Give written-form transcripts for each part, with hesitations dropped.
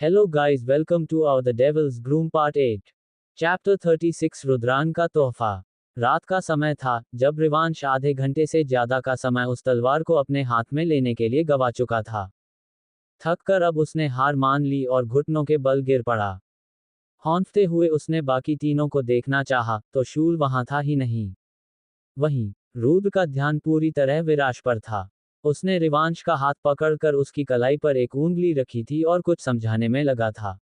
Hello guys, welcome to our The Devil's Groom Part 8. Chapter 36 Rudran का तोहफा। रात का समय था, जब रिवांश आधे घंटे से ज्यादा का समय उस तलवार को अपने हाथ में लेने के लिए गवा चुका था। थक कर अब उसने हार मान ली और घुटनों के बल गिर पड़ा। हौंफते हुए उसने बाकी तीनों को देखना चाहा, तो शूल वहां था ही नहीं। वहीं रुद्र का ध्यान पूरी तरह विराश पर था। उसने रिवांश का हाथ पकड़कर उसकी कलाई पर एक उंगली रखी थी और कुछ समझाने में लगा था।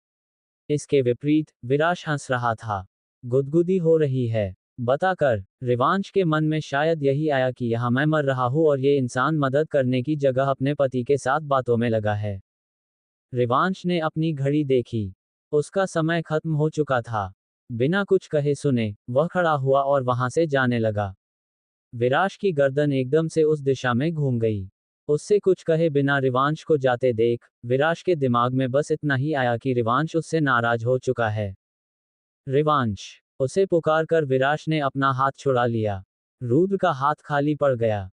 इसके विपरीत विराश हंस रहा था। गुदगुदी हो रही है, बताकर। रिवांश के मन में शायद यही आया कि यहाँ मैं मर रहा हूँ और ये इंसान मदद करने की जगह अपने पति के साथ बातों में लगा है। रिवांश ने अपनी घड़ी देखी। उसका समय खत्म हो चुका था। बिना कुछ कहे सुने वह खड़ा हुआ और वहां से जाने लगा। विराश की गर्दन एकदम से उस दिशा में घूम गई। उससे कुछ कहे बिना रिवांश को जाते देख, विराश के दिमाग में बस इतना ही आया कि रिवांश उससे नाराज हो चुका है। रिवांश, उसे पुकार कर विराश ने अपना हाथ छुड़ा लिया। रुद्र का हाथ खाली पड़ गया।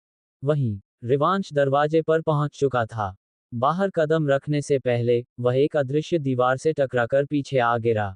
वहीं रिवांश दरवाजे पर पहुंच चुका था। बाहर कदम रखने से पहले वह एक अदृश्य दीवार से टकराकर पीछे आ गिरा।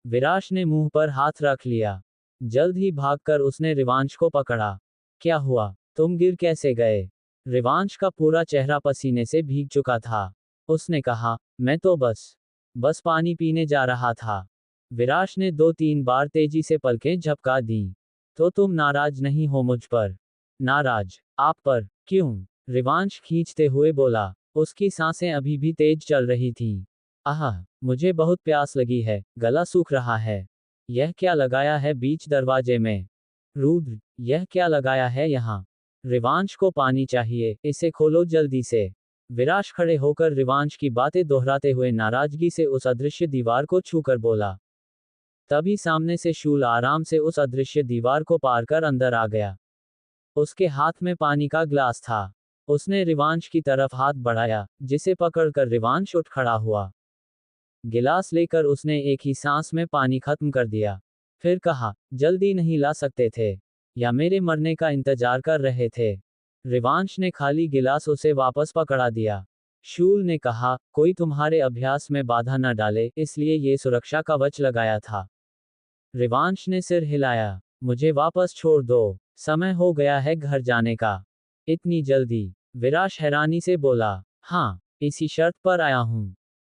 विराश ने मुंह पर हाथ रख लिया। जल्द ही भागकर उसने रिवांश को पकड़ा। क्या हुआ, तुम गिर कैसे गए? रिवांश का पूरा चेहरा पसीने से भीग चुका था। उसने कहा, मैं तो बस पानी पीने जा रहा था। विराश ने 2-3 बार तेजी से पलकें झपका दी। तो तुम नाराज नहीं हो मुझ पर? नाराज? आप पर? क्यों? रिवांश खींचते हुए बोला। उसकी सांसें अभी भी तेज चल रही थीं। आह, मुझे बहुत प्यास लगी है, गला सूख रहा है। यह क्या लगाया है बीच दरवाजे में? रुद्र, यह क्या लगाया है यहाँ? रिवांश को पानी चाहिए, इसे खोलो जल्दी से। विराश खड़े होकर रिवांश की बातें दोहराते हुए नाराजगी से उस अदृश्य दीवार को छूकर बोला। तभी सामने से शूल आराम से उस अदृश्य दीवार को पार कर अंदर आ गया। उसके हाथ में पानी का ग्लास था। उसने रिवांश की तरफ हाथ बढ़ाया, जिसे पकड़कर रिवांश उठ खड़ा हुआ। गिलास लेकर उसने एक ही सांस में पानी खत्म कर दिया। फिर कहा, जल्दी नहीं ला सकते थे? या मेरे मरने का इंतजार कर रहे थे? रिवांश ने खाली गिलास उसे वापस पकड़ा दिया। शूल ने कहा, कोई तुम्हारे अभ्यास में बाधा न डाले, इसलिए ये सुरक्षा कवच लगाया था। रिवांश ने सिर हिलाया। मुझे वापस छोड़ दो, समय हो गया है घर जाने का। इतनी जल्दी? विराश हैरानी से बोला। हाँ, इसी शर्त पर आया हूं।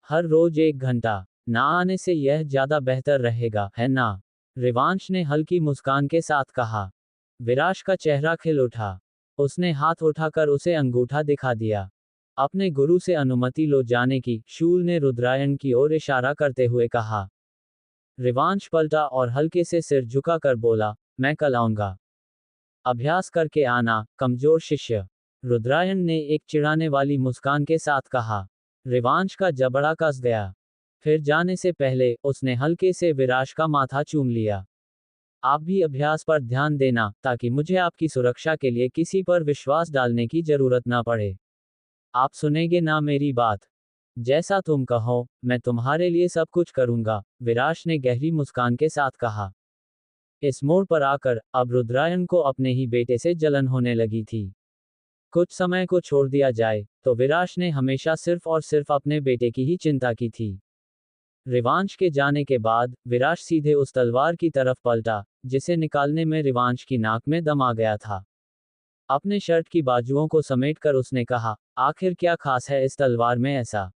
हर रोज 1 घंटा। ना आने से यह ज्यादा बेहतर रहेगा, है ना? रिवांश ने हल्की मुस्कान के साथ कहा। विराश का चेहरा खिल उठा। उसने हाथ उठाकर उसे अंगूठा दिखा दिया। अपने गुरु से अनुमति लो जाने की, शूल ने रुद्रायण की ओर इशारा करते हुए कहा। रिवांश पलटा और हल्के से सिर झुकाकर बोला, मैं कल आऊंगा। अभ्यास करके आना, कमजोर शिष्य। रुद्रायण ने एक चिढ़ाने वाली मुस्कान के साथ कहा। रिवांश का जबड़ा कस गया। फिर जाने से पहले उसने हल्के से विराश का माथा चूम लिया। आप भी अभ्यास पर ध्यान देना, ताकि मुझे आपकी सुरक्षा के लिए किसी पर विश्वास डालने की जरूरत ना पड़े। आप सुनेंगे ना मेरी बात? जैसा तुम कहो, मैं तुम्हारे लिए सब कुछ करूंगा, विराश ने गहरी मुस्कान के साथ कहा। इस मोड़ पर आकर अब रुद्रायण को अपने ही बेटे से जलन होने लगी थी। कुछ समय को छोड़ दिया जाए, तो विराश ने हमेशा सिर्फ और सिर्फ अपने बेटे की ही चिंता की थी। रिवांश के जाने के बाद विराश सीधे उस तलवार की तरफ पलटा, जिसे निकालने में रिवांश की नाक में दम आ गया था। अपने शर्ट की बाजुओं को समेटकर उसने कहा, आखिर क्या खास है इस तलवार में ऐसा?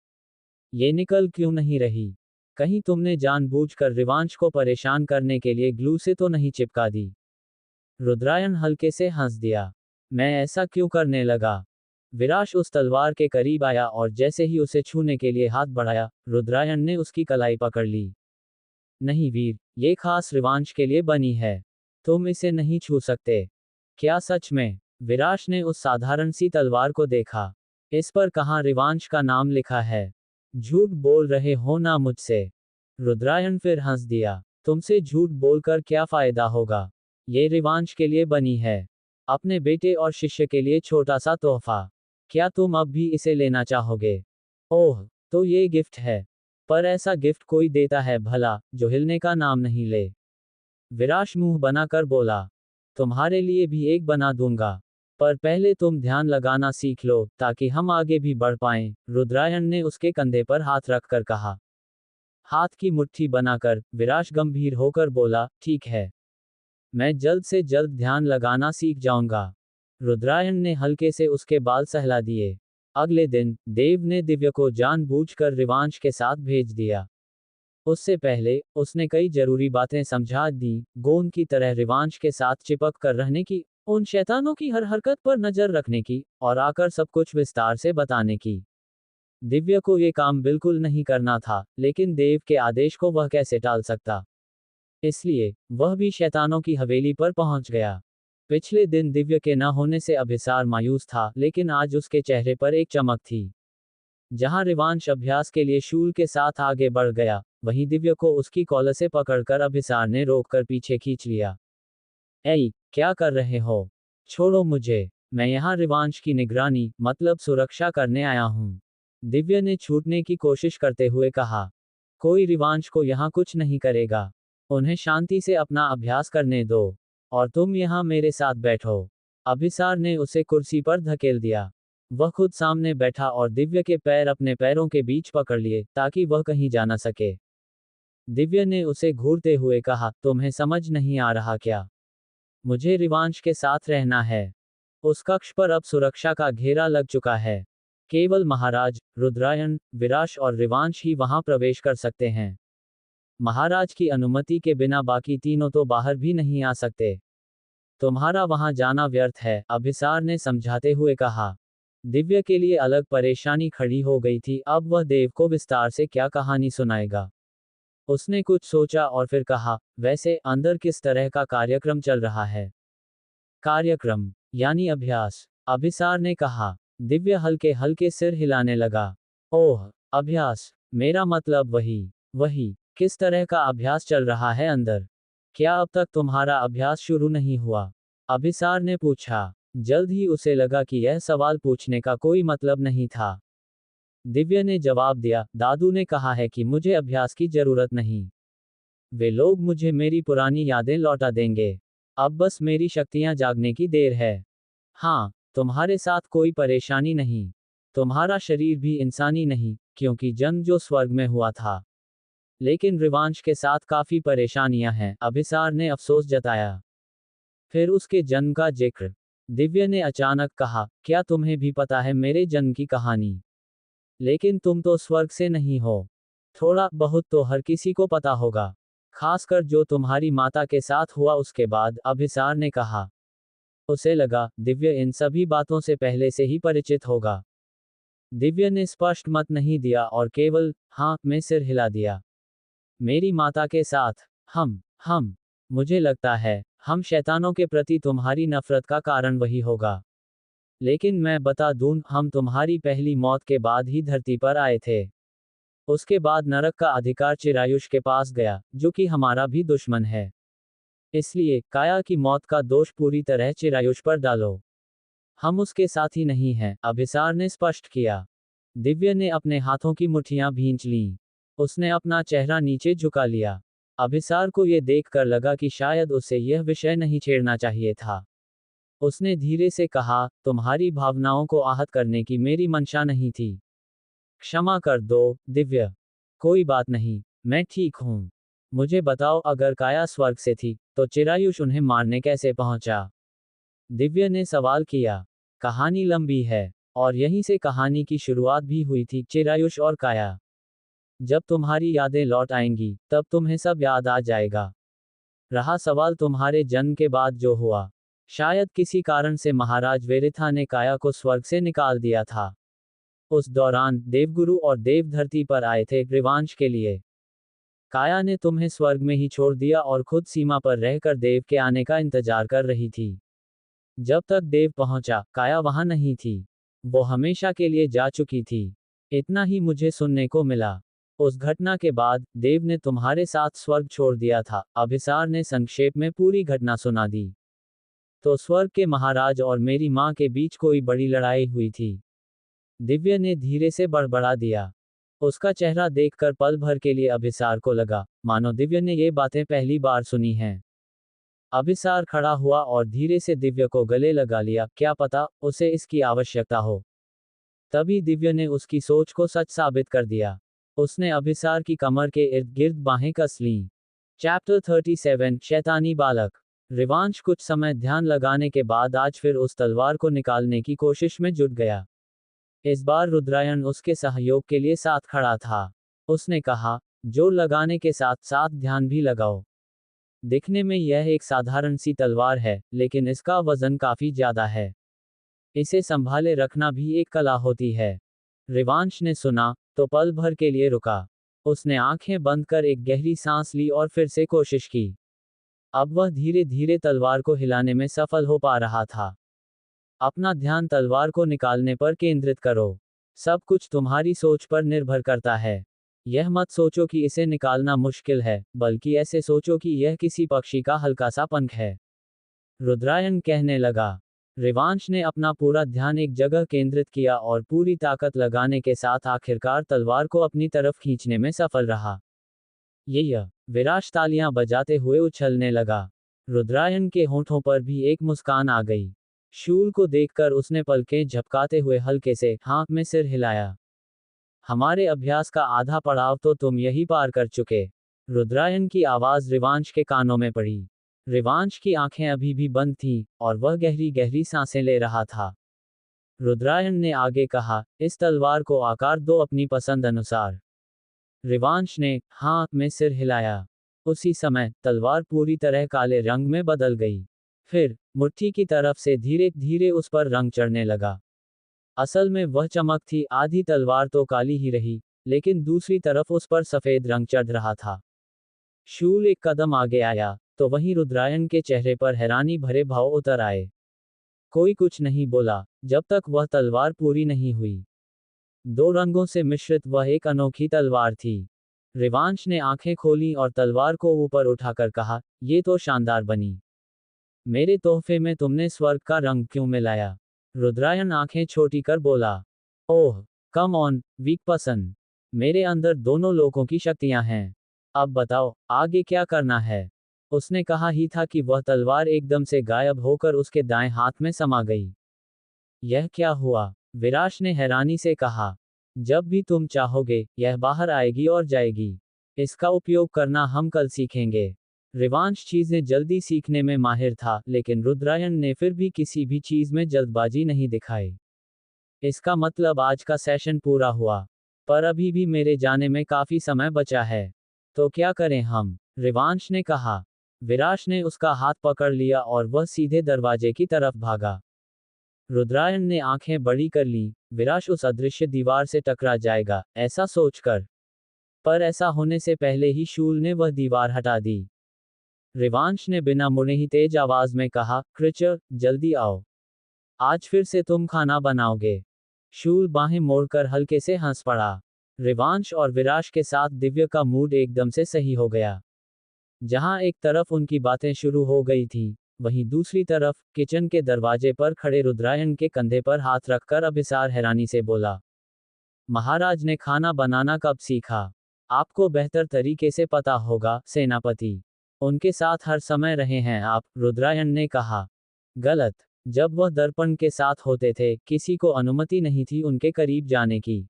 ये निकल क्यों नहीं रही? कहीं तुमने जानबूझकर रिवांश को परेशान करने के लिए ग्लू से तो नहीं चिपका दी? रुद्रायण हल्के से हंस दिया। मैं ऐसा क्यों करने लगा? विराश उस तलवार के करीब आया और जैसे ही उसे छूने के लिए हाथ बढ़ाया, रुद्रायण ने उसकी कलाई पकड़ ली। नहीं वीर, ये खास रिवांश के लिए बनी है। तुम इसे नहीं छू सकते। क्या सच में? विराश ने उस साधारण सी तलवार को देखा। इस पर कहाँ रिवांश का नाम लिखा है? झूठ बोल रहे हो ना मुझसे? रुद्रायण फिर हंस दिया। तुमसे झूठ बोलकर क्या फायदा होगा? ये रिवांश के लिए बनी है। अपने बेटे और शिष्य के लिए छोटा सा तोहफा। क्या तुम अब भी इसे लेना चाहोगे? ओह, तो ये गिफ्ट है। पर ऐसा गिफ्ट कोई देता है भला, जो हिलने का नाम नहीं ले? विराश मुंह बनाकर बोला। तुम्हारे लिए भी एक बना दूंगा। पर पहले तुम ध्यान लगाना सीख लो ताकि हम आगे भी बढ़ पाएं, रुद्रायण ने उसके कंधे पर हाथ रखकर कहा। हाथ की मुट्ठी बनाकर विराश गंभीर होकर बोला, ठीक है, मैं जल्द से जल्द ध्यान लगाना सीख जाऊंगा। रुद्रायण ने हल्के से उसके बाल सहला दिए। अगले दिन देव ने दिव्य को जानबूझकर रिवांश के साथ भेज दिया। उससे पहले उसने कई जरूरी बातें समझा दी, गोंद की तरह रिवांश के साथ चिपक कर रहने की, उन शैतानों की हर हरकत पर नजर रखने की, और आकर सब कुछ विस्तार से बताने की। दिव्य को ये काम बिल्कुल नहीं करना था, लेकिन देव के आदेश को वह कैसे टाल सकता। इसलिए वह भी शैतानों की हवेली पर पहुंच गया। पिछले दिन दिव्य के न होने से अभिसार मायूस था, लेकिन आज उसके चेहरे पर एक चमक थी। जहां रिवांश अभ्यास के लिए शूल के साथ आगे बढ़ गया, वहीं दिव्य को उसकी कॉलर से पकड़कर अभिसार ने रोककर पीछे खींच लिया। ऐ, क्या कर रहे हो? छोड़ो मुझे, मैं यहाँ रिवांश की निगरानी मतलब सुरक्षा करने आया हूँ। दिव्य ने छूटने की कोशिश करते हुए कहा। कोई रिवांश को यहाँ कुछ नहीं करेगा। उन्हें शांति से अपना अभ्यास करने दो, और तुम यहाँ मेरे साथ बैठो। अभिसार ने उसे कुर्सी पर धकेल दिया। वह खुद सामने बैठा और दिव्य के पैर अपने पैरों के बीच पकड़ लिए ताकि वह कहीं जा न सके। दिव्य ने उसे घूरते हुए कहा, तुम्हें समझ नहीं आ रहा क्या? मुझे रिवांश के साथ रहना है। उस कक्ष पर अब सुरक्षा का घेरा लग चुका है। केवल महाराज, रुद्रायण, विराश और रिवांश ही वहां प्रवेश कर सकते हैं। महाराज की अनुमति के बिना बाकी तीनों तो बाहर भी नहीं आ सकते। तुम्हारा वहां जाना व्यर्थ है, अभिसार ने समझाते हुए कहा। दिव्य के लिए अलग परेशानी खड़ी हो गई थी, अब वह देव को विस्तार से क्या कहानी सुनाएगा। उसने कुछ सोचा और फिर कहा, वैसे अंदर किस तरह का कार्यक्रम चल रहा है? कार्यक्रम यानी अभ्यास, अभिसार ने कहा। दिव्य हल्के हल्के सिर हिलाने लगा। ओह, अभ्यास, मेरा मतलब वही, किस तरह का अभ्यास चल रहा है अंदर? क्या अब तक तुम्हारा अभ्यास शुरू नहीं हुआ? अभिसार ने पूछा। जल्द ही उसे लगा कि यह सवाल पूछने का कोई मतलब नहीं था। दिव्य ने जवाब दिया, दादू ने कहा है कि मुझे अभ्यास की जरूरत नहीं। वे लोग मुझे मेरी पुरानी यादें लौटा देंगे। अब बस मेरी शक्तियां जागने की देर है। हाँ, तुम्हारे साथ कोई परेशानी नहीं। तुम्हारा शरीर भी इंसानी नहीं, क्योंकि जन्म जो स्वर्ग में हुआ था। लेकिन रिवांश के साथ काफी परेशानियां हैं, अभिसार ने अफसोस जताया। फिर उसके जन्म का जिक्र, दिव्य ने अचानक कहा, क्या तुम्हें भी पता है मेरे जन्म की कहानी? लेकिन तुम तो स्वर्ग से नहीं हो। थोड़ा बहुत तो हर किसी को पता होगा, खासकर जो तुम्हारी माता के साथ हुआ उसके बाद, अभिसार ने कहा। उसे लगा दिव्य इन सभी बातों से पहले से ही परिचित होगा। दिव्य ने स्पष्ट मत नहीं दिया और केवल हाँ में सिर हिला दिया। मेरी माता के साथ, हम मुझे लगता है हम शैतानों के प्रति तुम्हारी नफरत का कारण वही होगा। लेकिन मैं बता दूं, हम तुम्हारी पहली मौत के बाद ही धरती पर आए थे। उसके बाद नरक का अधिकार चिरायुष के पास गया, जो कि हमारा भी दुश्मन है। इसलिए काया की मौत का दोष पूरी तरह चिरायुष पर डालो। हम उसके साथ ही नहीं हैं, अभिसार ने स्पष्ट किया। दिव्य ने अपने हाथों की मुट्ठियां भींच लीं। उसने अपना चेहरा नीचे झुका लिया। अभिसार को यह देखकर लगा कि शायद उसे यह विषय नहीं छेड़ना चाहिए था। उसने धीरे से कहा, तुम्हारी भावनाओं को आहत करने की मेरी मंशा नहीं थी। क्षमा कर दो, दिव्य। कोई बात नहीं, मैं ठीक हूं। मुझे बताओ, अगर काया स्वर्ग से थी, तो चिरायुष उन्हें मारने कैसे पहुंचा? दिव्य ने सवाल किया। कहानी लंबी है, और यहीं से कहानी की शुरुआत भी हुई थी, चिरायुष और काया। जब तुम्हारी यादें लौट आएंगी, तब तुम्हें सब याद आ जाएगा। रहा सवाल तुम्हारे जन्म के बाद जो हुआ, शायद किसी कारण से महाराज वेरिथा ने काया को स्वर्ग से निकाल दिया था। उस दौरान देवगुरु और देव धरती पर आए थे रिवांश के लिए। काया ने तुम्हें स्वर्ग में ही छोड़ दिया और खुद सीमा पर रहकर देव के आने का इंतजार कर रही थी। जब तक देव पहुंचा, काया वहां नहीं थी। वो हमेशा के लिए जा चुकी थी। इतना ही मुझे सुनने को मिला। उस घटना के बाद देव ने तुम्हारे साथ स्वर्ग छोड़ दिया था, अभिसार ने संक्षेप में पूरी घटना सुना दी। तो स्वर्ग के महाराज और मेरी मां के बीच कोई बड़ी लड़ाई हुई थी, दिव्य ने धीरे से बड़बड़ा दिया। उसका चेहरा देखकर पल भर के लिए अभिसार को लगा मानो दिव्य ने ये बातें पहली बार सुनी हैं। अभिसार खड़ा हुआ और धीरे से दिव्य को गले लगा लिया, क्या पता उसे इसकी आवश्यकता हो। तभी दिव्य ने उसकी सोच को सच साबित कर दिया। उसने अभिसार की कमर के इर्द गिर्द बाहें कस लीं। चैप्टर 37 शैतानी बालक। रिवांश कुछ समय ध्यान लगाने के बाद आज फिर उस तलवार को निकालने की कोशिश में जुट गया। इस बार रुद्रायण उसके सहयोग के लिए साथ खड़ा था। उसने कहा, जोर लगाने के साथ साथ ध्यान भी लगाओ। दिखने में यह एक साधारण सी तलवार है, लेकिन इसका वजन काफी ज्यादा है। इसे संभाले रखना भी एक कला होती है। रिवांश ने सुना तो पल भर के लिए रुका। उसने आंखें बंद कर एक गहरी सांस ली और फिर से कोशिश की। अब वह धीरे धीरे तलवार को हिलाने में सफल हो पा रहा था। अपना ध्यान तलवार को निकालने पर केंद्रित करो। सब कुछ तुम्हारी सोच पर निर्भर करता है। यह मत सोचो कि इसे निकालना मुश्किल है, बल्कि ऐसे सोचो कि यह किसी पक्षी का हल्का सा पंख है। रुद्रायण कहने लगा। रिवांश ने अपना पूरा ध्यान एक जगह केंद्रित किया और पूरी ताकत लगाने के साथ आखिरकार तलवार को अपनी तरफ खींचने में सफल रहा। यह विराश तालियां बजाते हुए उछलने लगा। रुद्रायण के होंठों पर भी एक मुस्कान आ गई। शूल को देखकर उसने पलकें झपकाते हुए हल्के से हाँ में सिर हिलाया। हमारे अभ्यास का आधा पड़ाव तो तुम यही पार कर चुके। रुद्रायण की आवाज रिवांश के कानों में पड़ी। रिवांश की आंखें अभी भी बंद थीं, और वह गहरी गहरी सांसें ले रहा था। रुद्रायण ने आगे कहा, इस तलवार को आकार दो अपनी पसंद अनुसार। रिवांश ने हाँ में सिर हिलाया। उसी समय तलवार पूरी तरह काले रंग में बदल गई। फिर मुट्ठी की तरफ से धीरे धीरे उस पर रंग चढ़ने लगा। असल में वह चमक थी, आधी तलवार तो काली ही रही, लेकिन दूसरी तरफ उस पर सफेद रंग चढ़ रहा था। शूल एक कदम आगे आया, तो वहीं रुद्रायण के चेहरे पर हैरानी भरे भाव उतर आए। कोई कुछ नहीं बोला, जब तक वह तलवार पूरी नहीं हुई। दो रंगों से मिश्रित वह एक अनोखी तलवार थी। रिवांश ने आंखें खोली और तलवार को ऊपर उठाकर कहा, ये तो शानदार बनी। मेरे तोहफे में तुमने स्वर्ग का रंग क्यों मिलाया? रुद्रायण आंखें छोटी कर बोला, ओह कम ऑन वीक पर्सन, मेरे अंदर दोनों लोगों की शक्तियां हैं। अब बताओ आगे क्या करना है। उसने कहा ही था कि वह तलवार एकदम से गायब होकर उसके दाएं हाथ में समा गई। यह क्या हुआ? विराश ने हैरानी से कहा। जब भी तुम चाहोगे, यह बाहर आएगी और जाएगी। इसका उपयोग करना हम कल सीखेंगे। रिवांश चीजें जल्दी सीखने में माहिर था, लेकिन रुद्रायण ने फिर भी किसी भी चीज में जल्दबाजी नहीं दिखाई। इसका मतलब आज का सेशन पूरा हुआ, पर अभी भी मेरे जाने में काफी समय बचा है। तो क्या करें हम? रिवांश ने कहा। विराश ने उसका हाथ पकड़ लिया और वह सीधे दरवाजे की तरफ भागा। रुद्रायण ने आंखें बड़ी कर लीं। विराश उस अदृश्य दीवार से टकरा जाएगा, ऐसा सोचकर। पर ऐसा होने से पहले ही शूल ने वह दीवार हटा दी। रिवांश ने बिना मुड़े ही तेज आवाज में कहा, क्रिचर, जल्दी आओ। आज फिर से तुम खाना बनाओगे। शूल बाहें मोड़कर हल्के से हंस पड़ा। रिवांश और विराश के साथ दिव्य का मूड एकदम से सही हो गया। जहां एक तरफ उनकी बातें शुरू हो गई थीं, वहीं दूसरी तरफ किचन के दरवाजे पर खड़े रुद्रायण के कंधे पर हाथ रखकर अभिसार हैरानी से बोला, महाराज ने खाना बनाना कब सीखा? आपको बेहतर तरीके से पता होगा, सेनापति। उनके साथ हर समय रहे हैं आप, रुद्रायण ने कहा। गलत। जब वह दर्पण के साथ होते थे, किसी को अनुमति नहीं थी उनके करीब जाने की।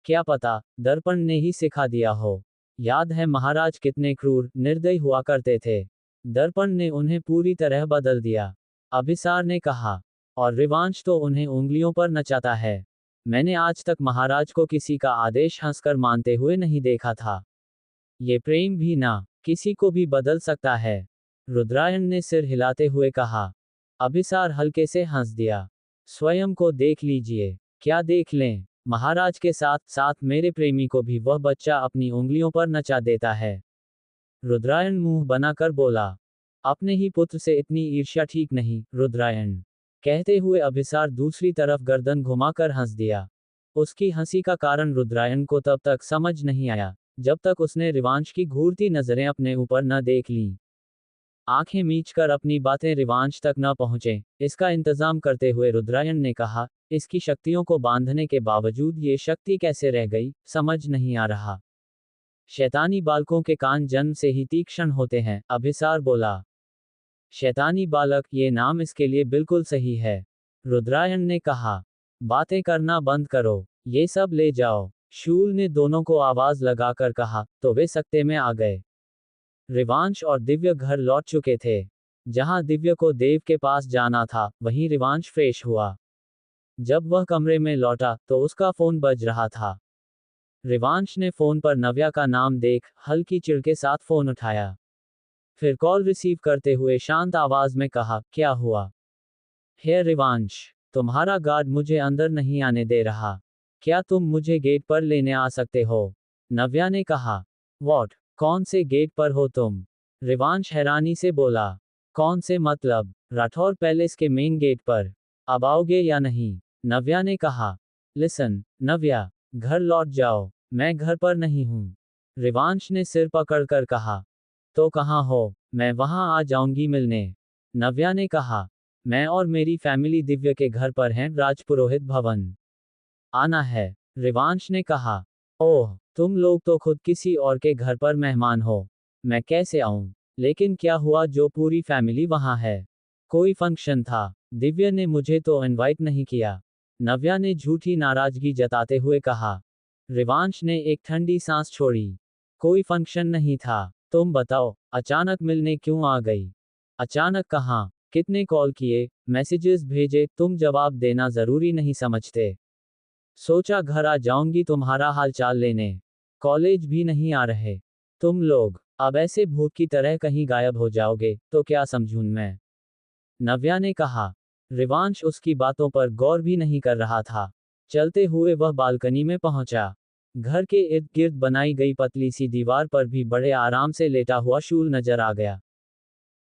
क्या पता, दर्पण ने ही सिखा दिया हो। याद है महाराज कितने क्रूर, निर्दयी हुआ करते थे। दर्पण ने उन्हें पूरी तरह बदल दिया, अभिसार ने कहा। और रिवांश तो उन्हें उंगलियों पर नचाता है। मैंने आज तक महाराज को किसी का आदेश हंसकर मानते हुए नहीं देखा था। ये प्रेम भी ना किसी को भी बदल सकता है। रुद्रायण ने सिर हिलाते हुए कहा। अभिसार हल्के से हंस दिया। स्वयं को देख लीजिए। क्या देख लें? महाराज के साथ साथ मेरे प्रेमी को भी वह बच्चा अपनी उंगलियों पर नचा देता है। रुद्रायण मुंह बनाकर बोला। अपने ही पुत्र से इतनी ईर्ष्या ठीक नहीं, रुद्रायण। कहते हुए अभिसार दूसरी तरफ गर्दन घुमाकर हंस दिया। उसकी हंसी का कारण रुद्रायण को तब तक समझ नहीं आया, जब तक उसने रिवांश की घूरती नजरें अपने ऊपर न देख लीं। आंखें मीचकर अपनी बातें रिवांश तक न पहुंचे, इसका इंतजाम करते हुए रुद्रायण ने कहा, इसकी शक्तियों को बांधने के बावजूद ये शक्ति कैसे रह गई, समझ नहीं आ रहा। शैतानी बालकों के कान जन्म से ही तीक्ष्ण होते हैं, अभिसार बोला। शैतानी बालक, ये नाम इसके लिए बिल्कुल सही है। रुद्रायण ने कहा। बातें करना बंद करो, ये सब ले जाओ। शूल ने दोनों को आवाज लगाकर कहा, तो वे सकते में आ गए। रिवांश और दिव्य घर लौट चुके थे। जहां दिव्य को देव के पास जाना था, वहीं रिवांश फ्रेश हुआ। जब वह कमरे में लौटा, तो उसका फोन बज रहा था। रिवांश ने फोन पर नव्या का नाम देख हल्की चिढ़ के साथ फोन उठाया। फिर कॉल रिसीव करते हुए शांत आवाज में कहा, क्या हुआ? हे रिवांश, तुम्हारा गार्ड मुझे अंदर नहीं आने दे रहा। क्या तुम मुझे गेट पर लेने आ सकते हो? नव्या ने कहा। वॉट? कौन से गेट पर हो तुम? रिवांश हैरानी से बोला। कौन से मतलब? राठौर पैलेस के मेन गेट पर। अब आओगे या नहीं? नव्या ने कहा। लिसन, नव्या, घर लौट जाओ, मैं घर पर नहीं हूं। रिवांश ने सिर पकड़कर कहा। तो कहाँ हो? मैं वहां आ जाऊंगी मिलने। नव्या ने कहा। मैं और मेरी फैमिली दिव्य के घर पर हैं, राजपुरोहित भवन। आना है। रिवांश ने कहा। ओह, तुम लोग तो खुद किसी और के घर पर मेहमान हो। मैं कैसे आऊं? लेकिन क्या हुआ जो पूरी फैमिली वहां है? कोई फंक्शन था। दिव्य ने मुझे तो इनवाइट नहीं किया। नव्या ने झूठी नाराजगी जताते हुए कहा। रिवांश ने एक ठंडी सांस छोड़ी। कोई फंक्शन नहीं था। तुम बताओ, अचानक मिलने क्यों आ गई? अचानक कहाँ? कितने कॉल किए, मैसेजेस भेजे, तुम जवाब देना जरूरी नहीं समझते? सोचा घर आ जाऊंगी तुम्हारा हाल चाल लेने। कॉलेज भी नहीं आ रहे तुम लोग। अब ऐसे भूत की तरह कहीं गायब हो जाओगे, तो क्या समझूं मैं? नव्या ने कहा। रिवांश उसकी बातों पर गौर भी नहीं कर रहा था। चलते हुए वह बालकनी में पहुंचा। घर के इर्द गिर्द बनाई गई पतली सी दीवार पर भी बड़े आराम से लेटा हुआ शूल नजर आ गया।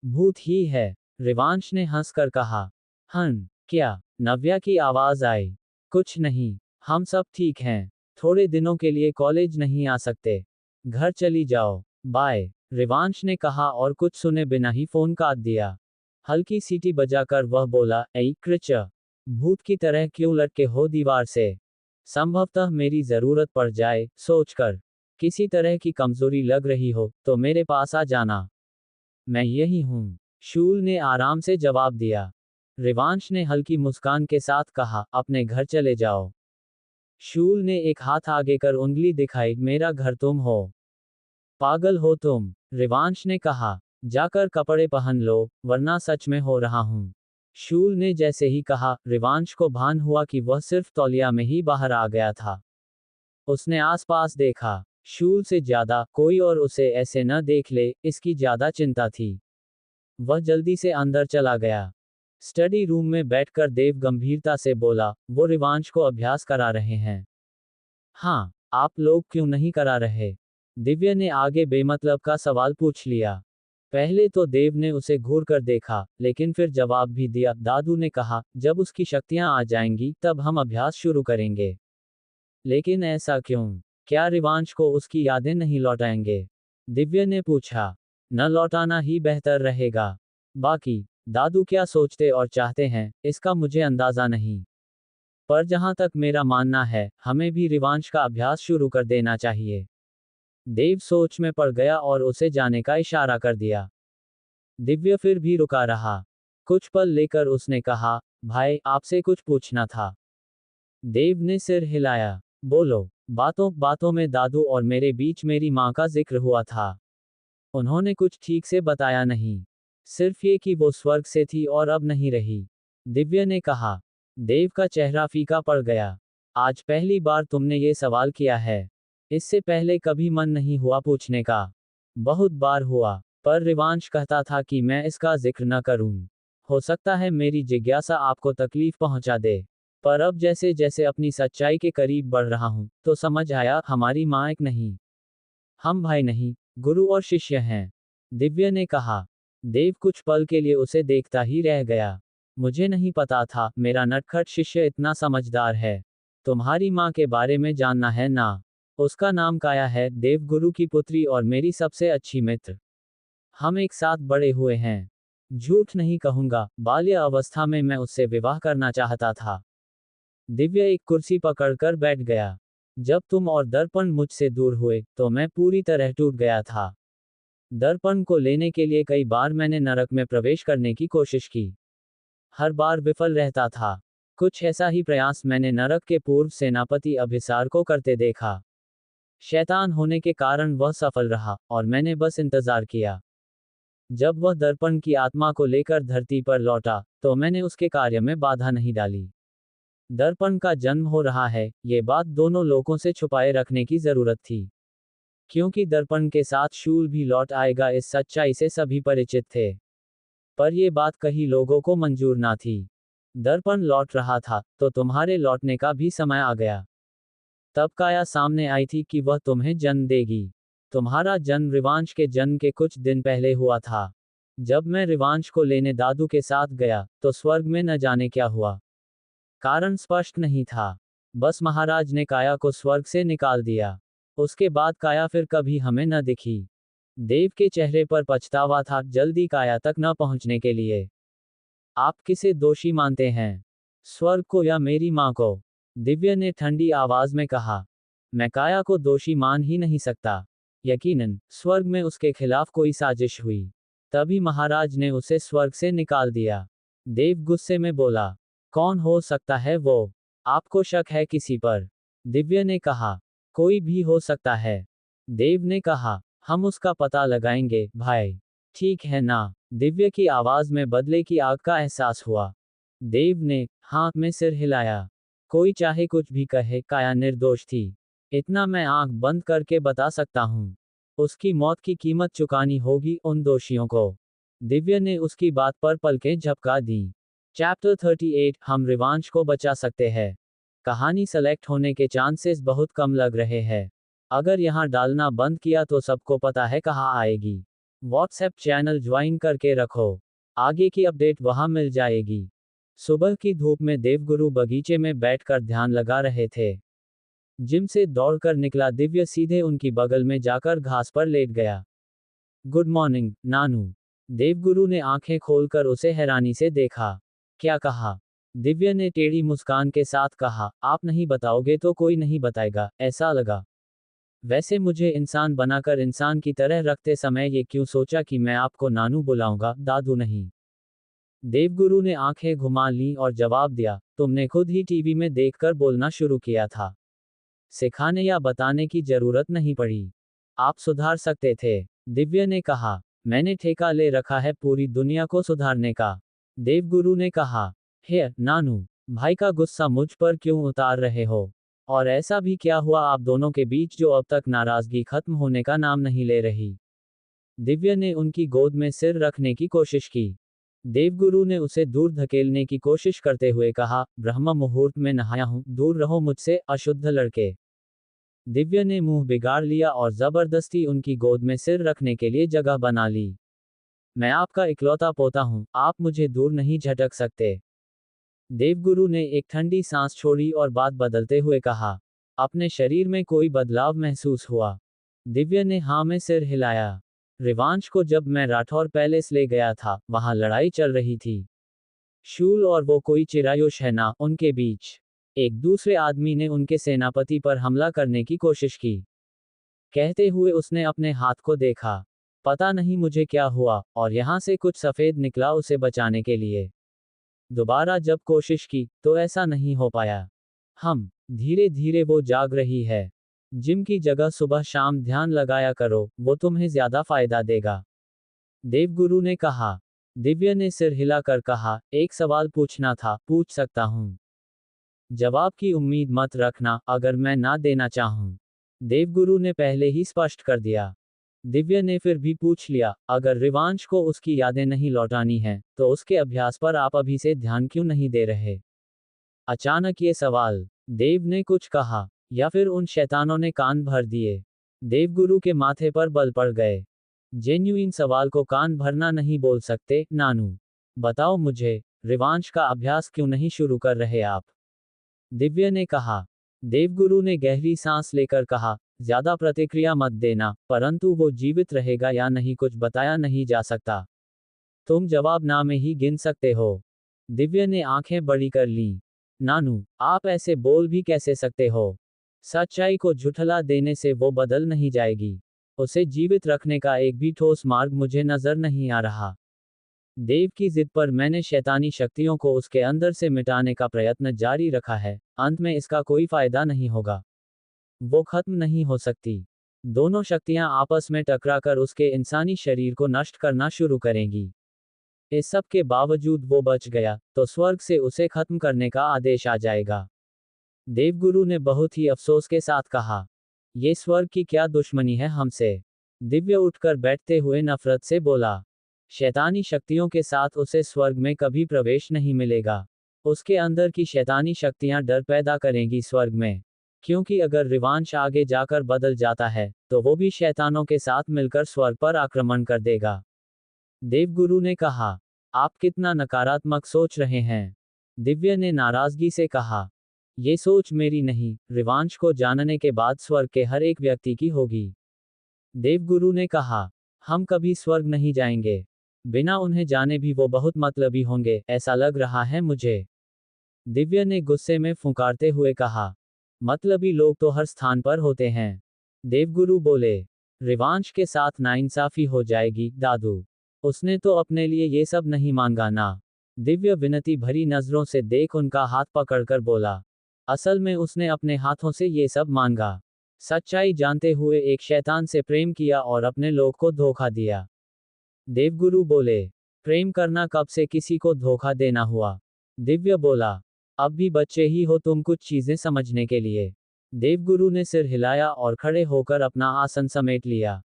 भूत ही है, रिवांश ने हंसकर कहा। क्या? नव्या की आवाज आई। कुछ नहीं, हम सब ठीक हैं। थोड़े दिनों के लिए कॉलेज नहीं आ सकते। घर चली जाओ, बाय, रिवांश ने कहा और कुछ सुने बिना ही फोन काट दिया। हल्की सीटी बजाकर वह बोला, ऐ कृचा, भूत की तरह क्यों लटके हो दीवार से? संभवतः मेरी जरूरत पड़ जाए, सोचकर। किसी तरह की कमजोरी लग रही हो, तो मेरे पास आ जाना। मैं यही हूं, शूल ने आराम से जवाब दिया। रिवांश ने हल्की मुस्कान के साथ कहा, अपने घर चले जाओ। शूल ने एक हाथ आगे कर उंगली दिखाई, मेरा घर तुम हो। पागल हो तुम, रिवांश ने कहा। जाकर कपड़े पहन लो, वरना सच में हो रहा हूं। शूल ने जैसे ही कहा, रिवांश को भान हुआ कि वह सिर्फ तौलिया में ही बाहर आ गया था। उसने आसपास देखा। शूल से ज्यादा कोई और उसे ऐसे न देख ले, इसकी ज्यादा चिंता थी। वह जल्दी से अंदर चला गया। स्टडी रूम में बैठकर देव गंभीरता से बोला, वो रिवांश को अभ्यास करा रहे हैं। हाँ, आप लोग क्यों नहीं करा रहे? दिव्य ने आगे बेमतलब का सवाल पूछ लिया। पहले तो देव ने उसे घूर कर देखा, लेकिन फिर जवाब भी दिया। दादू ने कहा, जब उसकी शक्तियां आ जाएंगी, तब हम अभ्यास शुरू करेंगे। लेकिन ऐसा क्यों? क्या रिवांश को उसकी यादें नहीं लौटाएंगे? दिव्य ने पूछा। न लौटाना ही बेहतर रहेगा। बाकी दादू क्या सोचते और चाहते हैं, इसका मुझे अंदाजा नहीं। पर जहां तक मेरा मानना है, हमें भी रिवांश का अभ्यास शुरू कर देना चाहिए। देव सोच में पड़ गया और उसे जाने का इशारा कर दिया। दिव्य फिर भी रुका रहा। कुछ पल लेकर उसने कहा, भाई, आपसे कुछ पूछना था। देव ने सिर हिलाया। बोलो। बातों बातों में दादू और मेरे बीच मेरी माँ का जिक्र हुआ था। उन्होंने कुछ ठीक से बताया नहीं, सिर्फ ये कि वो स्वर्ग से थी और अब नहीं रही। दिव्य ने कहा। देव का चेहरा फीका पड़ गया। आज पहली बार तुमने ये सवाल किया है। इससे पहले कभी मन नहीं हुआ पूछने का। बहुत बार हुआ, पर रिवांश कहता था कि मैं इसका जिक्र न करूं। हो सकता है मेरी जिज्ञासा आपको तकलीफ पहुंचा दे। पर अब जैसे जैसे अपनी सच्चाई के करीब बढ़ रहा हूं, तो समझ आया, हमारी माँ एक नहीं, हम भाई नहीं, गुरु और शिष्य हैं। दिव्य ने कहा। देव कुछ पल के लिए उसे देखता ही रह गया। मुझे नहीं पता था, मेरा नटखट शिष्य इतना समझदार है। तुम्हारी माँ के बारे में जानना है ना? उसका नाम काया है, देवगुरु की पुत्री और मेरी सबसे अच्छी मित्र। हम एक साथ बड़े हुए हैं। झूठ नहीं कहूंगा, बाल्य अवस्था में मैं उससे विवाह करना चाहता था। दिव्य एक कुर्सी पकड़कर बैठ गया। जब तुम और दर्पण मुझसे दूर हुए, तो मैं पूरी तरह टूट गया था। दर्पण को लेने के लिए कई बार मैंने नरक में प्रवेश करने की कोशिश की। हर बार विफल रहता था। कुछ ऐसा ही प्रयास मैंने नरक के पूर्व सेनापति अभिसार को करते देखा। शैतान होने के कारण वह सफल रहा, और मैंने बस इंतजार किया। जब वह दर्पण की आत्मा को लेकर धरती पर लौटा, तो मैंने उसके कार्य में बाधा नहीं डाली। दर्पण का जन्म हो रहा है, ये बात दोनों लोगों से छुपाए रखने की जरूरत थी। क्योंकि दर्पण के साथ शूल भी लौट आएगा, इस सच्चाई से सभी परिचित थे। पर यह बात कई लोगों को मंजूर ना थी। दर्पण लौट रहा था, तो तुम्हारे लौटने का भी समय आ गया। तब काया सामने आई थी कि वह तुम्हें जन्म देगी। तुम्हारा जन्म रिवांश के जन्म के कुछ दिन पहले हुआ था। जब मैं रिवांश को लेने दादू के साथ गया, तो स्वर्ग में न जाने क्या हुआ। कारण स्पष्ट नहीं था। बस महाराज ने काया को स्वर्ग से निकाल दिया। उसके बाद काया फिर कभी हमें न दिखी। देव के चेहरे पर पछतावा था, जल्दी काया तक न पहुंचने के लिए। आप किसे दोषी मानते हैं? स्वर्ग को या मेरी मां को? दिव्य ने ठंडी आवाज में कहा। मैं काया को दोषी मान ही नहीं सकता। यकीनन स्वर्ग में उसके खिलाफ कोई साजिश हुई। तभी महाराज ने उसे स्वर्ग से निकाल दिया। देव गुस्से में बोला। कौन हो सकता है वो? आपको शक है किसी पर? दिव्य ने कहा। कोई भी हो सकता है। देव ने कहा। हम उसका पता लगाएंगे, भाई। ठीक है ना? दिव्य की आवाज में बदले की आग का एहसास हुआ। देव ने हाँ में सिर हिलाया। कोई चाहे कुछ भी कहे, काया निर्दोष थी। इतना मैं आंख बंद करके बता सकता हूं। उसकी मौत की कीमत चुकानी होगी उन दोषियों को। दिव्य ने उसकी बात पर पलकें झपका दी। चैप्टर 38, हम रिवांश को बचा सकते हैं। कहानी सेलेक्ट होने के चांसेस बहुत कम लग रहे हैं। अगर यहाँ डालना बंद किया तो सबको पता है कहाँ आएगी। व्हाट्सएप चैनल ज्वाइन करके रखो। आगे की अपडेट वहां मिल जाएगी। सुबह की धूप में देवगुरु बगीचे में बैठकर ध्यान लगा रहे थे। जिम से दौड़कर निकला दिव्य सीधे उनकी बगल में जाकर घास पर लेट गया। गुड मॉर्निंग, नानू। देवगुरु ने आंखें खोलकर उसे हैरानी से देखा। क्या कहा? दिव्य ने टेढ़ी मुस्कान के साथ कहा, आप नहीं बताओगे तो कोई नहीं बताएगा, ऐसा लगा। वैसे मुझे इंसान बनाकर इंसान की तरह रखते समय ये क्यों सोचा कि मैं आपको नानू बुलाऊंगा, दादू नहीं। देवगुरु ने आंखें घुमा लीं और जवाब दिया, तुमने खुद ही टीवी में देखकर बोलना शुरू किया था। सिखाने या बताने की जरूरत नहीं पड़ी। आप सुधार सकते थे। दिव्य ने कहा। मैंने ठेका ले रखा है पूरी दुनिया को सुधारने का। देवगुरु ने कहा। हे नानू, भाई का गुस्सा मुझ पर क्यों उतार रहे हो? और ऐसा भी क्या हुआ आप दोनों के बीच जो अब तक नाराजगी खत्म होने का नाम नहीं ले रही? दिव्य ने उनकी गोद में सिर रखने की कोशिश की। देवगुरु ने उसे दूर धकेलने की कोशिश करते हुए कहा, ब्रह्म मुहूर्त में नहाया हूं, दूर रहो मुझसे, अशुद्ध लड़के। दिव्य ने मुंह बिगाड़ लिया और जबरदस्ती उनकी गोद में सिर रखने के लिए जगह बना ली। मैं आपका इकलौता पोता हूं, आप मुझे दूर नहीं झटक सकते। देवगुरु ने एक ठंडी सांस छोड़ी और बात बदलते हुए कहा, अपने शरीर में कोई बदलाव महसूस हुआ? दिव्य ने हाँ में सिर हिलाया। रिवांश को जब मैं राठौर पैलेस ले गया था, वहां लड़ाई चल रही थी। शूल और वो कोई चिरायुष है ना, उनके बीच। एक दूसरे आदमी ने उनके सेनापति पर हमला करने की कोशिश की। कहते हुए उसने अपने हाथ को देखा। पता नहीं मुझे क्या हुआ, और यहां से कुछ सफेद निकला उसे बचाने के लिए। दोबारा जब कोशिश की, तो ऐसा नहीं हो पाया। हम धीरे धीरे वो जाग रही है। जिम की जगह सुबह शाम ध्यान लगाया करो, वो तुम्हें ज्यादा फायदा देगा। देवगुरु ने कहा। दिव्य ने सिर हिलाकर कहा, एक सवाल पूछना था, पूछ सकता हूँ? जवाब की उम्मीद मत रखना, अगर मैं ना देना चाहूँ। देवगुरु ने पहले ही स्पष्ट कर दिया। दिव्य ने फिर भी पूछ लिया, अगर रिवांश को उसकी यादें नहीं लौटानी हैं, तो उसके अभ्यास पर आप अभी से ध्यान क्यों नहीं दे रहे? अचानक ये सवाल। देव ने कुछ कहा, या फिर उन शैतानों ने कान भर दिए? देवगुरु के माथे पर बल पड़ गए। जेन्युइन सवाल को कान भरना नहीं बोल सकते, नानू। बताओ मुझे, रिवांश का अभ्यास क्यों नहीं शुरू कर रहे आप? दिव्य ने कहा। देवगुरु ने गहरी सांस लेकर कहा, ज्यादा प्रतिक्रिया मत देना, परंतु वो जीवित रहेगा या नहीं कुछ बताया नहीं जा सकता। तुम जवाब ना में ही गिन सकते हो। दिव्य ने आंखें बड़ी कर लीं। नानू, आप ऐसे बोल भी कैसे सकते हो? सच्चाई को झुठला देने से वो बदल नहीं जाएगी। उसे जीवित रखने का एक भी ठोस मार्ग मुझे नजर नहीं आ रहा। देव की जिद पर मैंने शैतानी शक्तियों को उसके अंदर से मिटाने का प्रयत्न जारी रखा है, अंत में इसका कोई फायदा नहीं होगा। वो खत्म नहीं हो सकती। दोनों शक्तियां आपस में टकराकर उसके इंसानी शरीर को नष्ट करना शुरू करेंगी। इस सब के बावजूद वो बच गया, तो स्वर्ग से उसे खत्म करने का आदेश आ जाएगा। देवगुरु ने बहुत ही अफसोस के साथ कहा, ये स्वर्ग की क्या दुश्मनी है हमसे। दिव्य उठकर बैठते हुए नफरत से बोला, शैतानी शक्तियों के साथ उसे स्वर्ग में कभी प्रवेश नहीं मिलेगा। उसके अंदर की शैतानी शक्तियां डर पैदा करेंगी स्वर्ग में, क्योंकि अगर रिवांश आगे जाकर बदल जाता है, तो वो भी शैतानों के साथ मिलकर स्वर्ग पर आक्रमण कर देगा। देवगुरु ने कहा, आप कितना नकारात्मक सोच रहे हैं। दिव्य ने नाराजगी से कहा, ये सोच मेरी नहीं, रिवांश को जानने के बाद स्वर्ग के हर एक व्यक्ति की होगी। देवगुरु ने कहा, हम कभी स्वर्ग नहीं जाएंगे। बिना उन्हें जाने भी वो बहुत मतलबी होंगे, ऐसा लग रहा है मुझे। दिव्य ने गुस्से में फुंकारते हुए कहा, मतलबी लोग तो हर स्थान पर होते हैं। देवगुरु बोले, रिवांश के साथ नाइंसाफी हो जाएगी दादू। उसने तो अपने लिए ये सब नहीं मांगा ना। दिव्य विनती भरी नजरों से देख उनका हाथ पकड़कर बोला, असल में उसने अपने हाथों से ये सब मांगा। सच्चाई जानते हुए एक शैतान से प्रेम किया और अपने लोग को धोखा दिया। देवगुरु बोले, प्रेम करना कब से किसी को धोखा देना हुआ। दिव्य बोला, अब भी बच्चे ही हो तुम कुछ चीजें समझने के लिए। देवगुरु ने सिर हिलाया और खड़े होकर अपना आसन समेट लिया।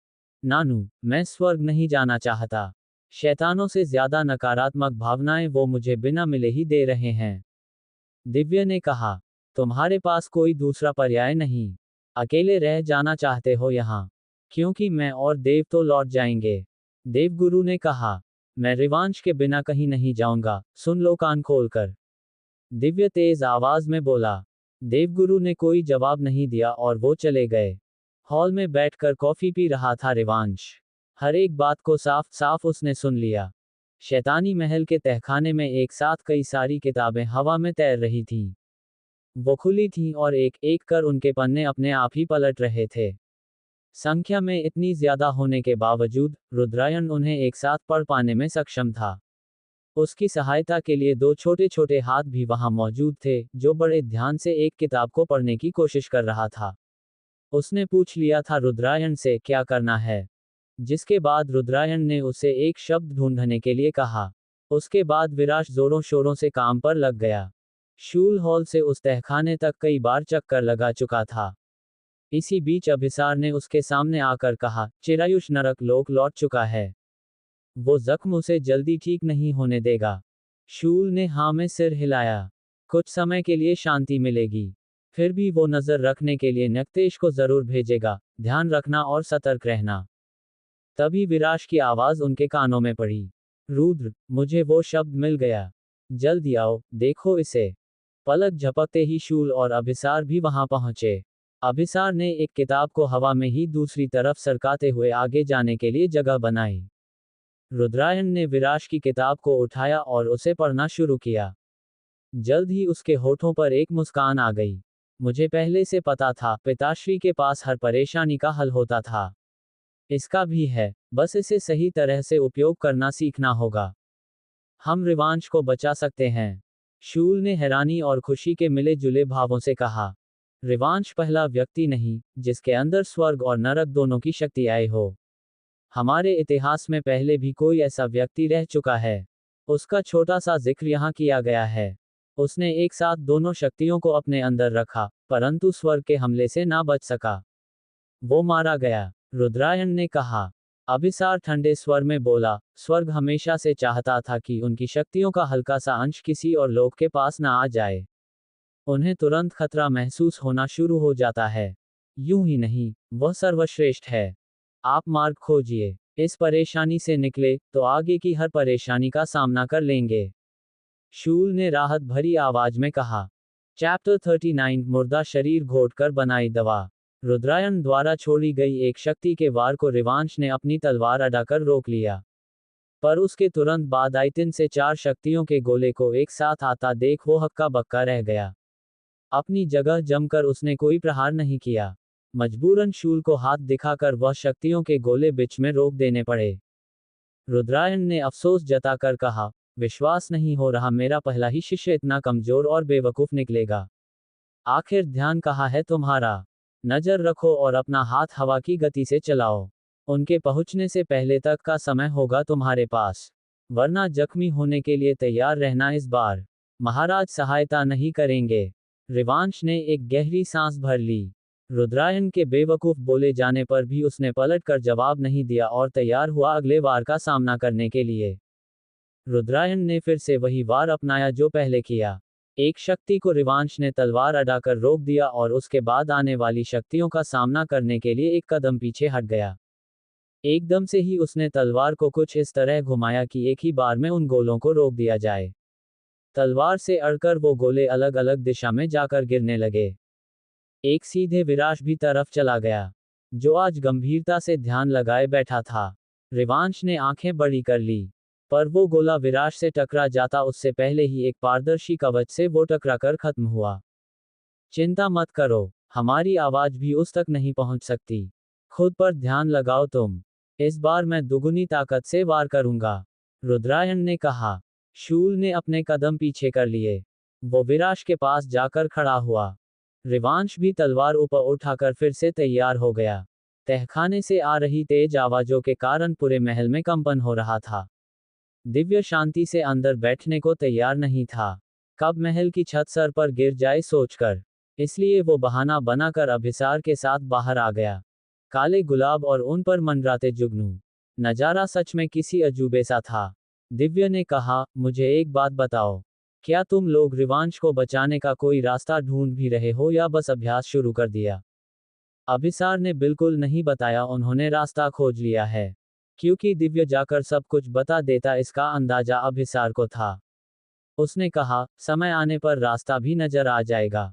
नानू, मैं स्वर्ग नहीं जाना चाहता। शैतानों से ज्यादा नकारात्मक भावनाएं वो मुझे बिना मिले ही दे रहे हैं। दिव्य ने कहा, तुम्हारे पास कोई दूसरा पर्याय नहीं। अकेले रह जाना चाहते हो यहाँ, क्योंकि मैं और देव तो लौट जाएंगे। देवगुरु ने कहा, मैं रिवांश के बिना कहीं नहीं जाऊंगा, सुन लो कान खोलकर। दिव्य तेज आवाज में बोला। देवगुरु ने कोई जवाब नहीं दिया और वो चले गए। हॉल में बैठकर कॉफी पी रहा था रिवांश। हर एक बात को साफ साफ उसने सुन लिया। शैतानी महल के तहखाने में एक साथ कई सारी किताबें हवा में तैर रही थीं। वो खुली थीं और एक एक कर उनके पन्ने अपने आप ही पलट रहे थे। संख्या में इतनी ज्यादा होने के बावजूद रुद्रायण उन्हें एक साथ पढ़ पाने में सक्षम था। उसकी सहायता के लिए दो छोटे छोटे हाथ भी वहां मौजूद थे, जो बड़े ध्यान से एक किताब को पढ़ने की कोशिश कर रहा था। उसने पूछ लिया था रुद्रायण से क्या करना है, जिसके बाद रुद्रायण ने उसे एक शब्द ढूंढने के लिए कहा। उसके बाद विराश जोरों शोरों से काम पर लग गया। शूल हॉल से उस तहखाने तक कई बार चक्कर लगा चुका था। इसी बीच अभिसार ने उसके सामने आकर कहा, चिरायुष नरक लोक लौट चुका है। वो जख्म उसे जल्दी ठीक नहीं होने देगा। शूल ने हाँ में सिर हिलाया। कुछ समय के लिए शांति मिलेगी, फिर भी वो नजर रखने के लिए नक्तेश को जरूर भेजेगा, ध्यान रखना और सतर्क रहना। तभी विराश की आवाज उनके कानों में पड़ी, रुद्र, मुझे वो शब्द मिल गया। जल्दी आओ, देखो इसे। पलक झपकते ही शूल और अभिसार भी वहां पहुंचे। अभिसार ने एक किताब को हवा में ही दूसरी तरफ सरकाते हुए आगे जाने के लिए जगह बनाई। रुद्रायण ने विराश की किताब को उठाया और उसे पढ़ना शुरू किया। जल्द ही उसके होठों पर एक मुस्कान आ गई। मुझे पहले से पता था, पिताश्री के पास हर परेशानी का हल होता था। इसका भी है, बस इसे सही तरह से उपयोग करना सीखना होगा। हम रिवांश को बचा सकते हैं। शूल ने हैरानी और खुशी के मिले जुले भावों से कहा, रिवांश पहला व्यक्ति नहीं, जिसके अंदर स्वर्ग और नरक दोनों की शक्ति आई हो। हमारे इतिहास में पहले भी कोई ऐसा व्यक्ति रह चुका है। उसका छोटा सा जिक्र यहाँ किया गया है। उसने एक साथ दोनों शक्तियों को अपने अंदर रखा, परंतु स्वर्ग के हमले से ना बच सका। वो मारा गया, रुद्रायण ने कहा। अभिसार ठंडे स्वर में बोला, स्वर्ग हमेशा से चाहता था कि उनकी शक्तियों का हल्का सा अंश किसी और लोक के पास ना आ जाए। उन्हें तुरंत खतरा महसूस होना शुरू हो जाता है। यूं ही नहीं, वह सर्वश्रेष्ठ है। आप मार्ग खोजिए। इस परेशानी से निकले तो आगे की हर परेशानी का सामना कर लेंगे। शूल ने राहत भरी आवाज में कहा। चैप्टर 39 मुर्दा शरीर घोटकर बनाई दवा। रुद्रायण द्वारा छोड़ी गई एक शक्ति के वार को रिवांश ने अपनी तलवार अड़ाकर रोक लिया। पर उसके तुरंत बाद आइतिन से 4 शक्तियों के गोले को एक साथ आता देख वो हक्का बक्का रह गया। अपनी जगह जमकर उसने कोई प्रहार नहीं किया। मजबूरन शूल को हाथ दिखाकर वह शक्तियों के गोले बीच में रोक देने पड़े। रुद्रायण ने अफसोस जताकर कहा, विश्वास नहीं हो रहा मेरा पहला ही शिष्य इतना कमजोर और बेवकूफ निकलेगा। आखिर ध्यान कहाँ है तुम्हारा? नजर रखो और अपना हाथ हवा की गति से चलाओ। उनके पहुंचने से पहले तक का समय होगा तुम्हारे पास, वरना जख्मी होने के लिए तैयार रहना। इस बार महाराज सहायता नहीं करेंगे। रिवांश ने एक गहरी सांस भर ली। रुद्रायण के बेवकूफ बोले जाने पर भी उसने पलट कर जवाब नहीं दिया और तैयार हुआ अगले वार का सामना करने के लिए। रुद्रायण ने फिर से वही वार अपनाया जो पहले किया। एक शक्ति को रिवांश ने तलवार अड़ाकर रोक दिया और उसके बाद आने वाली शक्तियों का सामना करने के लिए एक कदम पीछे हट गया। एकदम से ही उसने तलवार को कुछ इस तरह घुमाया कि एक ही बार में उन गोलों को रोक दिया जाए। तलवार से अड़कर वो गोले अलग अलग दिशा में जाकर गिरने लगे। एक सीधे विराश भी तरफ चला गया, जो आज गंभीरता से ध्यान लगाए बैठा था। रिवांश ने आंखें बड़ी कर ली, पर वो गोला विराश से टकरा जाता उससे पहले ही एक पारदर्शी कवच से वो टकराकर खत्म हुआ। चिंता मत करो, हमारी आवाज भी उस तक नहीं पहुंच सकती। खुद पर ध्यान लगाओ तुम। इस बार मैं दुगुनी ताकत से वार करूंगा, रुद्रायण ने कहा। शूल ने अपने कदम पीछे कर लिए। वो विराश के पास जाकर खड़ा हुआ। रिवांश भी तलवार ऊपर उठाकर फिर से तैयार हो गया। तहखाने से आ रही तेज आवाजों के कारण पूरे महल में कंपन हो रहा था। दिव्य शांति से अंदर बैठने को तैयार नहीं था, कब महल की छत सर पर गिर जाए सोचकर। इसलिए वो बहाना बनाकर अभिसार के साथ बाहर आ गया। काले गुलाब और उन पर मंडराते जुगनू, नजारा सच में किसी अजूबे सा था। दिव्य ने कहा, मुझे एक बात बताओ, क्या तुम लोग रिवांश को बचाने का कोई रास्ता ढूंढ भी रहे हो या बस अभ्यास शुरू कर दिया? अभिसार ने बिल्कुल नहीं बताया, उन्होंने रास्ता खोज लिया है। क्योंकि दिव्य जाकर सब कुछ बता देता इसका अंदाजा अभिसार को था। उसने कहा, समय आने पर रास्ता भी नजर आ जाएगा।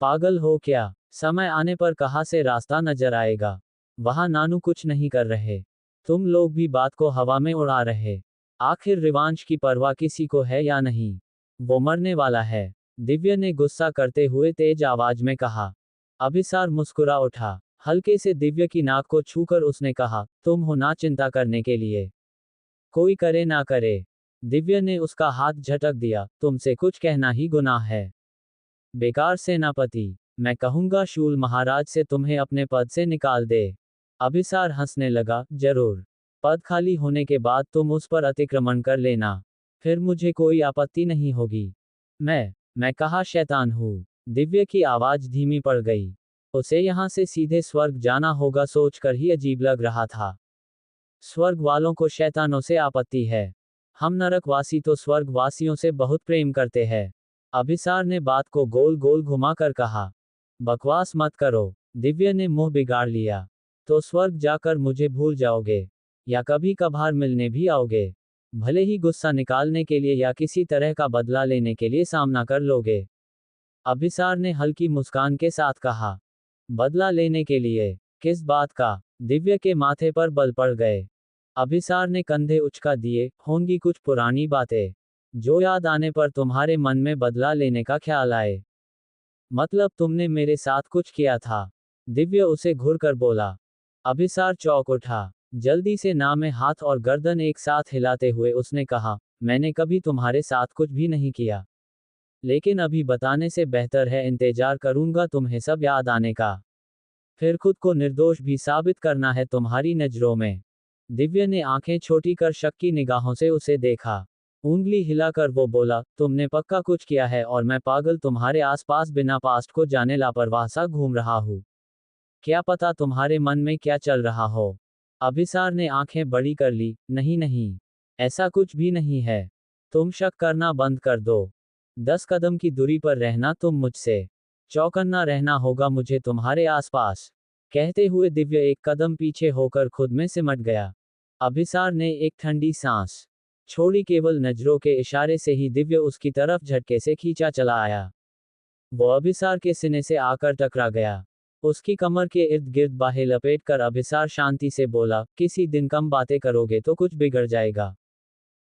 पागल हो क्या? समय आने पर कहाँ से रास्ता नजर आएगा? वहां नानू कुछ नहीं कर रहे, तुम लोग भी बात को हवा में उड़ा रहे। आखिर रिवांश की परवाह किसी को है या नहीं? वो मरने वाला है, दिव्य ने गुस्सा करते हुए तेज आवाज में कहा। अभिसार मुस्कुरा उठा। हल्के से दिव्य की नाक को छूकर उसने कहा, तुम हो ना चिंता करने के लिए, कोई करे ना करे। दिव्य ने उसका हाथ झटक दिया, तुमसे कुछ कहना ही गुनाह है। बेकार सेनापति, मैं कहूंगा शूल महाराज से तुम्हें अपने पद से निकाल दे। अभिसार हंसने लगा, जरूर, पद खाली होने के बाद तुम उस पर अतिक्रमण कर लेना, फिर मुझे कोई आपत्ति नहीं होगी। मैं कहा शैतान हूँ? दिव्य की आवाज धीमी पड़ गई। उसे यहाँ से सीधे स्वर्ग जाना होगा सोचकर ही अजीब लग रहा था। स्वर्ग वालों को शैतानों से आपत्ति है, हम नरकवासी तो स्वर्गवासियों से बहुत प्रेम करते हैं। अभिसार ने बात को गोल गोल घुमाकर कहा। बकवास मत करो, दिव्य ने मुंह बिगाड़ लिया। तो स्वर्ग जाकर मुझे भूल जाओगे या कभी कभार मिलने भी आओगे, भले ही गुस्सा निकालने के लिए या किसी तरह का बदला लेने के लिए सामना कर लोगे। अभिसार ने हल्की मुस्कान के साथ कहा। बदला लेने के लिए? किस बात का? दिव्य के माथे पर बल पड़ गए। अभिसार ने कंधे उचका दिए, होंगी कुछ पुरानी बातें जो याद आने पर तुम्हारे मन में बदला लेने का ख्याल आए। मतलब तुमने मेरे साथ कुछ किया था? दिव्य उसे घूरकर बोला। अभिसार चौंक उठा। जल्दी से ना में हाथ और गर्दन एक साथ हिलाते हुए उसने कहा, मैंने कभी तुम्हारे साथ कुछ भी नहीं किया, लेकिन अभी बताने से बेहतर है इंतजार करूंगा तुम्हें सब याद आने का, फिर खुद को निर्दोष भी साबित करना है तुम्हारी नजरों में। दिव्य ने आंखें छोटी कर शक की निगाहों से उसे देखा। उंगली हिलाकर वो बोला, तुमने पक्का कुछ किया है और मैं पागल तुम्हारे आसपास बिना पास्ट को जाने लापरवाह सा घूम रहा हूँ। क्या पता तुम्हारे मन में क्या चल रहा हो। अभिसार ने आंखें बड़ी कर ली, नहीं नहीं, ऐसा कुछ भी नहीं है, तुम शक करना बंद कर दो। 10 कदम की दूरी पर रहना तुम मुझसे, चौकन्ना रहना होगा मुझे तुम्हारे आसपास। कहते हुए दिव्य एक कदम पीछे होकर खुद में सिमट गया। अभिसार ने एक ठंडी सांस छोड़ी, केवल नजरों के इशारे से ही दिव्य उसकी तरफ झटके से खींचा चला आया। वो अभिसार के सिने से आकर टकरा गया। उसकी कमर के इर्द गिर्द बाहें लपेटकर अभिसार शांति से बोला, किसी दिन कम बातें करोगे तो कुछ बिगड़ जाएगा।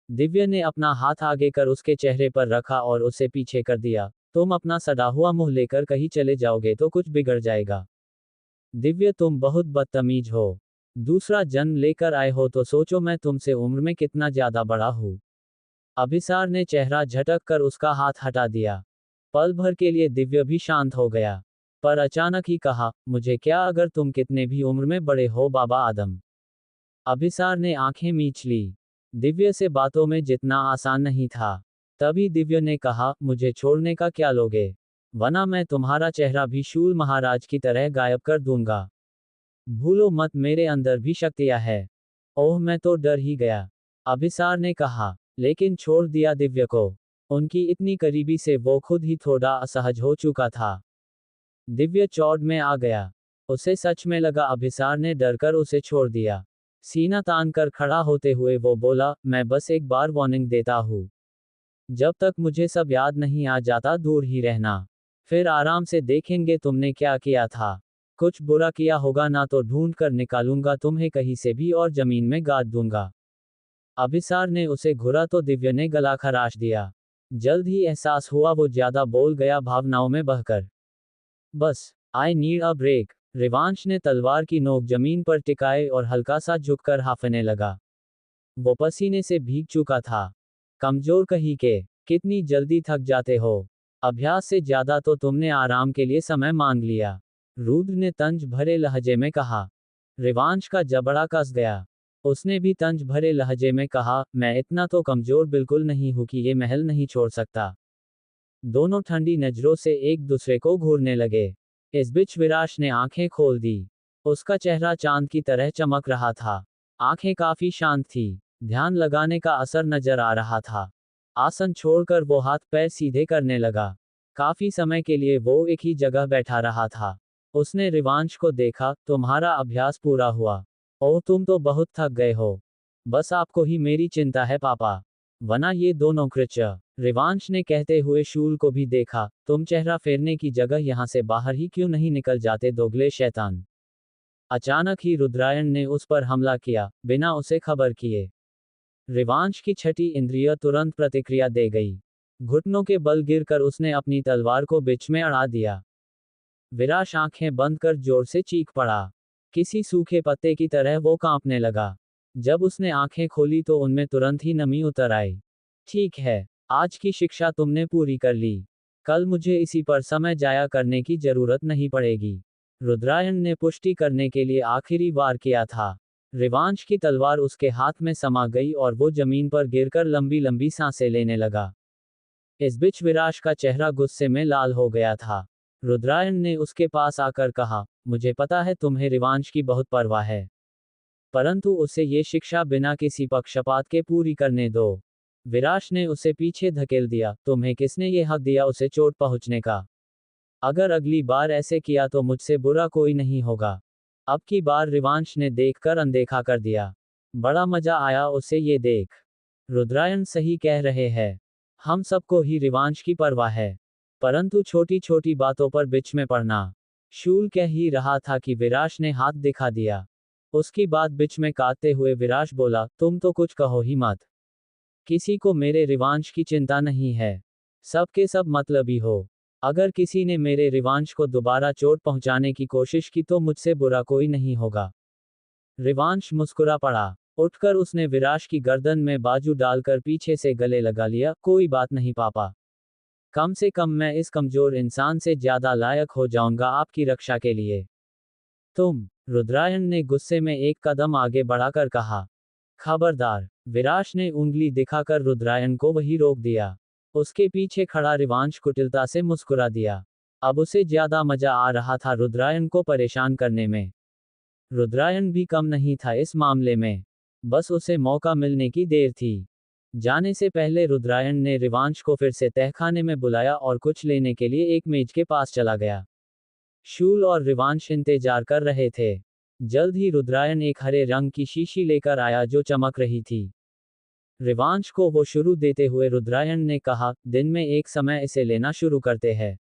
दिव्य ने अपना हाथ आगे कर उसके चेहरे पर रखा और उसे पीछे कर दिया। तुम अपना सड़ा हुआ मुंह लेकर कहीं चले जाओगे तो कुछ बिगड़ जाएगा। दिव्य तुम बहुत बदतमीज हो। दूसरा जन्म लेकर आए हो तो सोचो मैं तुमसे उम्र में कितना ज्यादा बड़ा हूँ। अभिसार ने चेहरा झटक कर उसका हाथ हटा दिया। पल भर के लिए दिव्य भी शांत हो गया। पर अचानक ही कहा, मुझे क्या अगर तुम कितने भी उम्र में बड़े हो बाबा आदम। अभिसार ने आंखें मीच ली। दिव्य से बातों में जितना आसान नहीं था। तभी दिव्य ने कहा, मुझे छोड़ने का क्या लोगे? वरना मैं तुम्हारा चेहरा भी शूल महाराज की तरह गायब कर दूंगा। भूलो मत मेरे अंदर भी शक्तियां है। ओह मैं तो डर ही गया। अभिसार ने कहा, लेकिन छोड़ दिया दिव्य को। उनकी इतनी करीबी से वो खुद ही थोड़ा असहज हो चुका था। दिव्य चौड़ में आ गया। उसे सच में लगा अभिसार ने डरकर उसे छोड़ दिया। सीना तान कर खड़ा होते हुए वो बोला, मैं बस एक बार वार्निंग देता हूँ। जब तक मुझे सब याद नहीं आ जाता दूर ही रहना। फिर आराम से देखेंगे तुमने क्या किया था। कुछ बुरा किया होगा ना तो ढूंढ कर निकालूंगा तुम्हें कहीं से भी और जमीन में गाड़ दूंगा। अभिसार ने उसे घुरा तो दिव्य ने गला खराश दिया। जल्द ही एहसास हुआ वो ज्यादा बोल गया भावनाओं में बहकर। बस, I need a break. Rivansh ने तलवार की नोक जमीन पर टिकाए और हल्का सा झुककर हांफने लगा। वो पसीने से भीग चुका था। कमजोर कहीं के, कितनी जल्दी थक जाते हो। अभ्यास से ज्यादा तो तुमने आराम के लिए समय मांग लिया। रुद्र ने तंज भरे लहजे में कहा। रिवांश का जबड़ा कस गया। उसने भी तंज भरे लहजे में कहा, मैं इतना तो कमजोर बिल्कुल नहीं हूं कि ये महल नहीं छोड़ सकता। दोनों ठंडी नजरों से एक दूसरे को घूरने लगे। इस बीच विराश ने आंखें खोल दी। उसका चेहरा चांद की तरह चमक रहा था। आंखें काफी शांत थी। ध्यान लगाने का असर नजर आ रहा था। आसन छोड़कर वो हाथ पैर सीधे करने लगा। काफी समय के लिए वो एक ही जगह बैठा रहा था। उसने रिवांश को देखा, तुम्हारा अभ्यास पूरा हुआ। ओह तुम तो बहुत थक गए हो। बस आपको ही मेरी चिंता है पापा। वना ये दोनों कृत्य। रिवांश ने कहते हुए शूल को भी देखा, तुम चेहरा फेरने की जगह यहां से बाहर ही क्यों नहीं निकल जाते दोगले शैतान। अचानक ही रुद्रायण ने उस पर हमला किया, बिना उसे खबर किए। रिवांश की छठी इंद्रिय तुरंत प्रतिक्रिया दे गई। घुटनों के बल गिरकर उसने अपनी तलवार को बीच में अड़ा दिया। विराश आंखें बंद कर जोर से चीख पड़ा। किसी सूखे पत्ते की तरह वो कांपने लगा। जब उसने आंखें खोली तो उनमें तुरंत ही नमी उतर आई। ठीक है, आज की शिक्षा तुमने पूरी कर ली। कल मुझे इसी पर समय जाया करने की जरूरत नहीं पड़ेगी। रुद्रायण ने पुष्टि करने के लिए आखिरी वार किया था। रिवांश की तलवार उसके हाथ में समा गई और वो जमीन पर गिरकर लंबी लंबी सांसें लेने लगा। इस बीच विराश का चेहरा गुस्से में लाल हो गया था। रुद्रायण ने उसके पास आकर कहा, मुझे पता है तुम्हें रिवांश की बहुत परवाह है। परंतु उसे ये शिक्षा बिना किसी पक्षपात के पूरी करने दो। विराश ने उसे पीछे धकेल दिया, तुम्हें किसने ये हक दिया उसे चोट पहुंचने का? अगर अगली बार ऐसे किया तो मुझसे बुरा कोई नहीं होगा। अब की बार रिवांश ने देखकर अनदेखा कर दिया। बड़ा मजा आया उसे ये देख। रुद्रायण सही कह रहे हैं। हम सबको ही रिवांश की परवाह है। परंतु छोटी छोटी बातों पर बीच में पड़ना। शूल कह ही रहा था कि विराश ने हाथ दिखा दिया। उसकी बात बीच में काटते हुए विराश बोला, तुम तो कुछ कहो ही मत। किसी को मेरे रिवांश की चिंता नहीं है। सबके सब मतलबी हो। अगर किसी ने मेरे रिवांश को दोबारा चोट पहुंचाने की कोशिश की तो मुझसे बुरा कोई नहीं होगा। रिवांश मुस्कुरा पड़ा। उठकर उसने विराश की गर्दन में बाजू डालकर पीछे से गले लगा लिया, कोई बात नहीं पापा। कम से कम मैं इस कमजोर इंसान से ज्यादा लायक हो जाऊंगा आपकी रक्षा के लिए। तुम, रुद्रायण ने गुस्से में एक कदम आगे बढ़ाकर कहा। खबरदार, विराश ने उंगली दिखाकर रुद्रायण को वही रोक दिया। उसके पीछे खड़ा रिवांश कुटिलता से मुस्कुरा दिया। अब उसे ज्यादा मजा आ रहा था रुद्रायण को परेशान करने में। रुद्रायण भी कम नहीं था इस मामले में। बस उसे मौका मिलने की देर थी। जाने से पहले रुद्रायण ने रिवांश को फिर से तहखाने में बुलाया और कुछ लेने के लिए एक मेज के पास चला गया। शूल और रिवांश इंतजार कर रहे थे। जल्द ही रुद्रायण एक हरे रंग की शीशी लेकर आया जो चमक रही थी। रिवांश को वो शुरू देते हुए रुद्रायण ने कहा, दिन में एक समय इसे लेना शुरू करते हैं।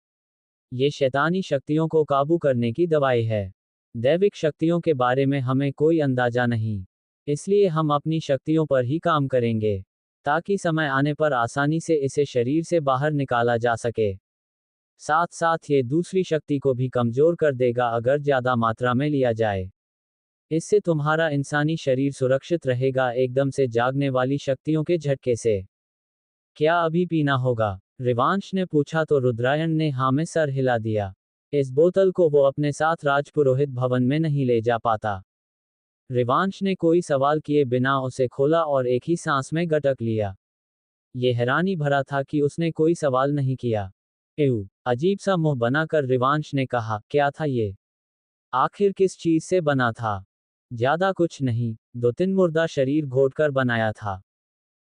ये शैतानी शक्तियों को काबू करने की दवाई है। दैविक शक्तियों के बारे में हमें कोई अंदाजा नहीं। इसलिए हम अपनी शक्तियों पर ही काम करेंगे, ताकि समय आने पर आसानी से इसे शरीर से बाहर निकाला जा सके। साथ साथ ये दूसरी शक्ति को भी कमजोर कर देगा अगर ज्यादा मात्रा में लिया जाए। इससे तुम्हारा इंसानी शरीर सुरक्षित रहेगा एकदम से जागने वाली शक्तियों के झटके से। क्या अभी पीना होगा? रिवांश ने पूछा तो रुद्रायण ने हाँ में सर हिला दिया। इस बोतल को वो अपने साथ राजपुरोहित भवन में नहीं ले जा पाता। रिवांश ने कोई सवाल किए बिना उसे खोला और एक ही सांस में गटक लिया। ये हैरानी भरा था कि उसने कोई सवाल नहीं किया। एऊ, अजीब सा मुंह बनाकर रिवांश ने कहा, क्या था ये? आखिर किस चीज से बना था? ज्यादा कुछ नहीं, 2-3 मुर्दा शरीर घोटकर बनाया था।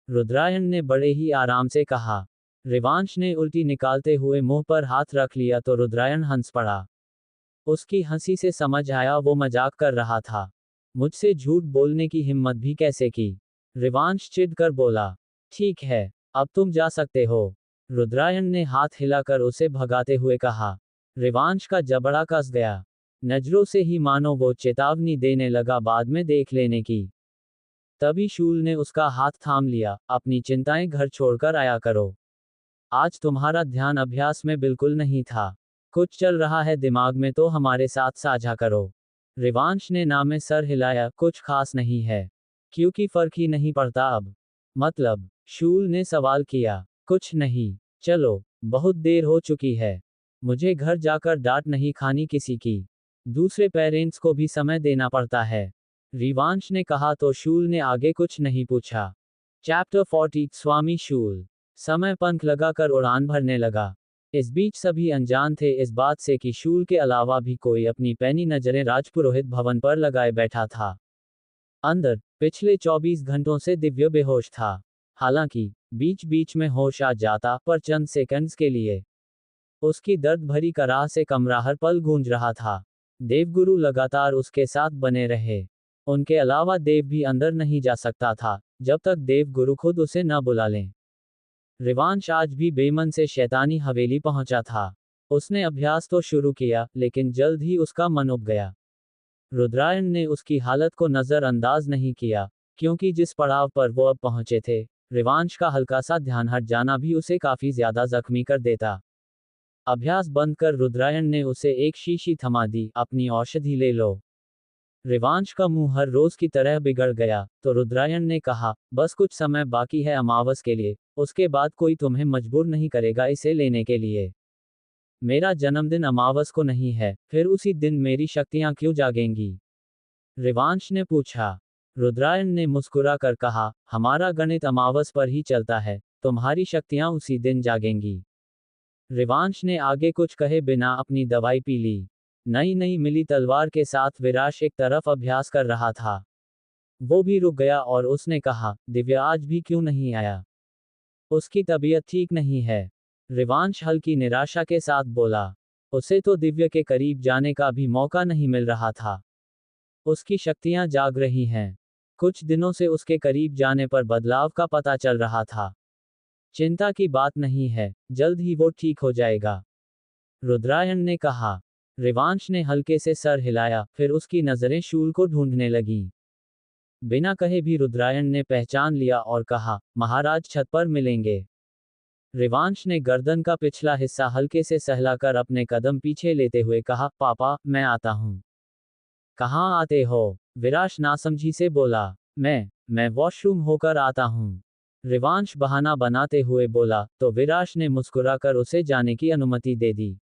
रुद्रायण ने बड़े ही आराम से कहा। रिवांश ने उल्टी निकालते हुए मुंह पर हाथ रख लिया तो रुद्रायण हंस पड़ा। उसकी हंसी से समझ आया वो मजाक कर रहा था। मुझसे झूठ बोलने की हिम्मत भी कैसे की? रिवांश चिढ़कर बोला। ठीक है, अब तुम जा सकते हो, रुद्रायण ने हाथ हिलाकर उसे भगाते हुए कहा। रिवांश का जबड़ा कस गया। नजरों से ही मानो वो चेतावनी देने लगा बाद में देख लेने की। तभी शूल ने उसका हाथ थाम लिया, अपनी चिंताएं घर छोड़कर आया करो। आज तुम्हारा ध्यान अभ्यास में बिल्कुल नहीं था। कुछ चल रहा है दिमाग में तो हमारे साथ साझा करो। रिवांश ने ना में सर हिलाया, कुछ खास नहीं है। क्योंकि फर्क ही नहीं पड़ता अब। मतलब? शूल ने सवाल किया। कुछ नहीं, चलो, बहुत देर हो चुकी है। मुझे घर जाकर डांट नहीं खानी किसी की। दूसरे पेरेंट्स को भी समय देना पड़ता है, रिवांश ने कहा तो शूल ने आगे कुछ नहीं पूछा। चैप्टर 40 स्वामी शूल। समय पंख लगाकर उड़ान भरने लगा। इस बीच सभी अनजान थे इस बात से कि शूल के अलावा भी कोई अपनी पैनी नजरें राजपुरोहित भवन पर लगाए बैठा था। अंदर पिछले 24 घंटों से दिव्य बेहोश था। हालांकि बीच बीच में होश आ जाता, पर चंद सेकंड्स के लिए। उसकी दर्द भरी कराह से कमरा हर पल गूंज रहा था। देवगुरु लगातार उसके साथ बने रहे। उनके अलावा देव भी अंदर नहीं जा सकता था, जब तक देवगुरु खुद उसे न बुला लें। रिवांश आज भी बेमन से शैतानी हवेली पहुंचा था। उसने अभ्यास तो शुरू किया, लेकिन जल्द ही उसका मन उब गया। रुद्रायण ने उसकी हालत को नजरअंदाज नहीं किया, क्योंकि जिस पड़ाव पर वो अब पहुंचे थे, रिवांश का हल्का सा ध्यान हट जाना भी उसे काफी ज्यादा जख्मी कर देता। अभ्यास बंद कर रुद्रायण ने उसे एक शीशी थमा दी, अपनी औषधि ले लो। रिवांश का मुंह हर रोज की तरह बिगड़ गया, तो रुद्रायण ने कहा, बस कुछ समय बाकी है अमावस के लिए, उसके बाद कोई तुम्हें मजबूर नहीं करेगा इसे लेने के लिए। मेरा जन्मदिन अमावस को नहीं है, फिर उसी दिन मेरी शक्तियां क्यों जागेंगी? रिवांश ने पूछा। रुद्रायण ने मुस्कुरा कर कहा, हमारा गणित अमावस पर ही चलता है, तुम्हारी शक्तियां उसी दिन जागेंगी। रिवांश ने आगे कुछ कहे बिना अपनी दवाई पी ली। नई नई मिली तलवार के साथ विराश एक तरफ अभ्यास कर रहा था। वो भी रुक गया और उसने कहा, दिव्या आज भी क्यों नहीं आया? उसकी तबीयत ठीक नहीं है, रिवांश हल्की निराशा के साथ बोला। उसे तो दिव्य के करीब जाने का भी मौका नहीं मिल रहा था। उसकी शक्तियां जाग रही हैं। कुछ दिनों से उसके करीब जाने पर बदलाव का पता चल रहा था। चिंता की बात नहीं है, जल्द ही वो ठीक हो जाएगा, रुद्रायण ने कहा। रिवांश ने हल्के से सर हिलाया, फिर उसकी नजरें शूल को ढूंढने लगीं। बिना कहे भी रुद्रायण ने पहचान लिया और कहा, महाराज छत पर मिलेंगे। रिवांश ने गर्दन का पिछला हिस्सा हल्के से सहलाकर अपने कदम पीछे लेते हुए कहा, पापा, मैं आता हूं। कहाँ आते हो? विराश नासमझी से बोला। मैं वॉशरूम होकर आता हूं, रिवांश बहाना बनाते हुए बोला, तो विराश ने मुस्कुराकर उसे जाने की अनुमति दे दी।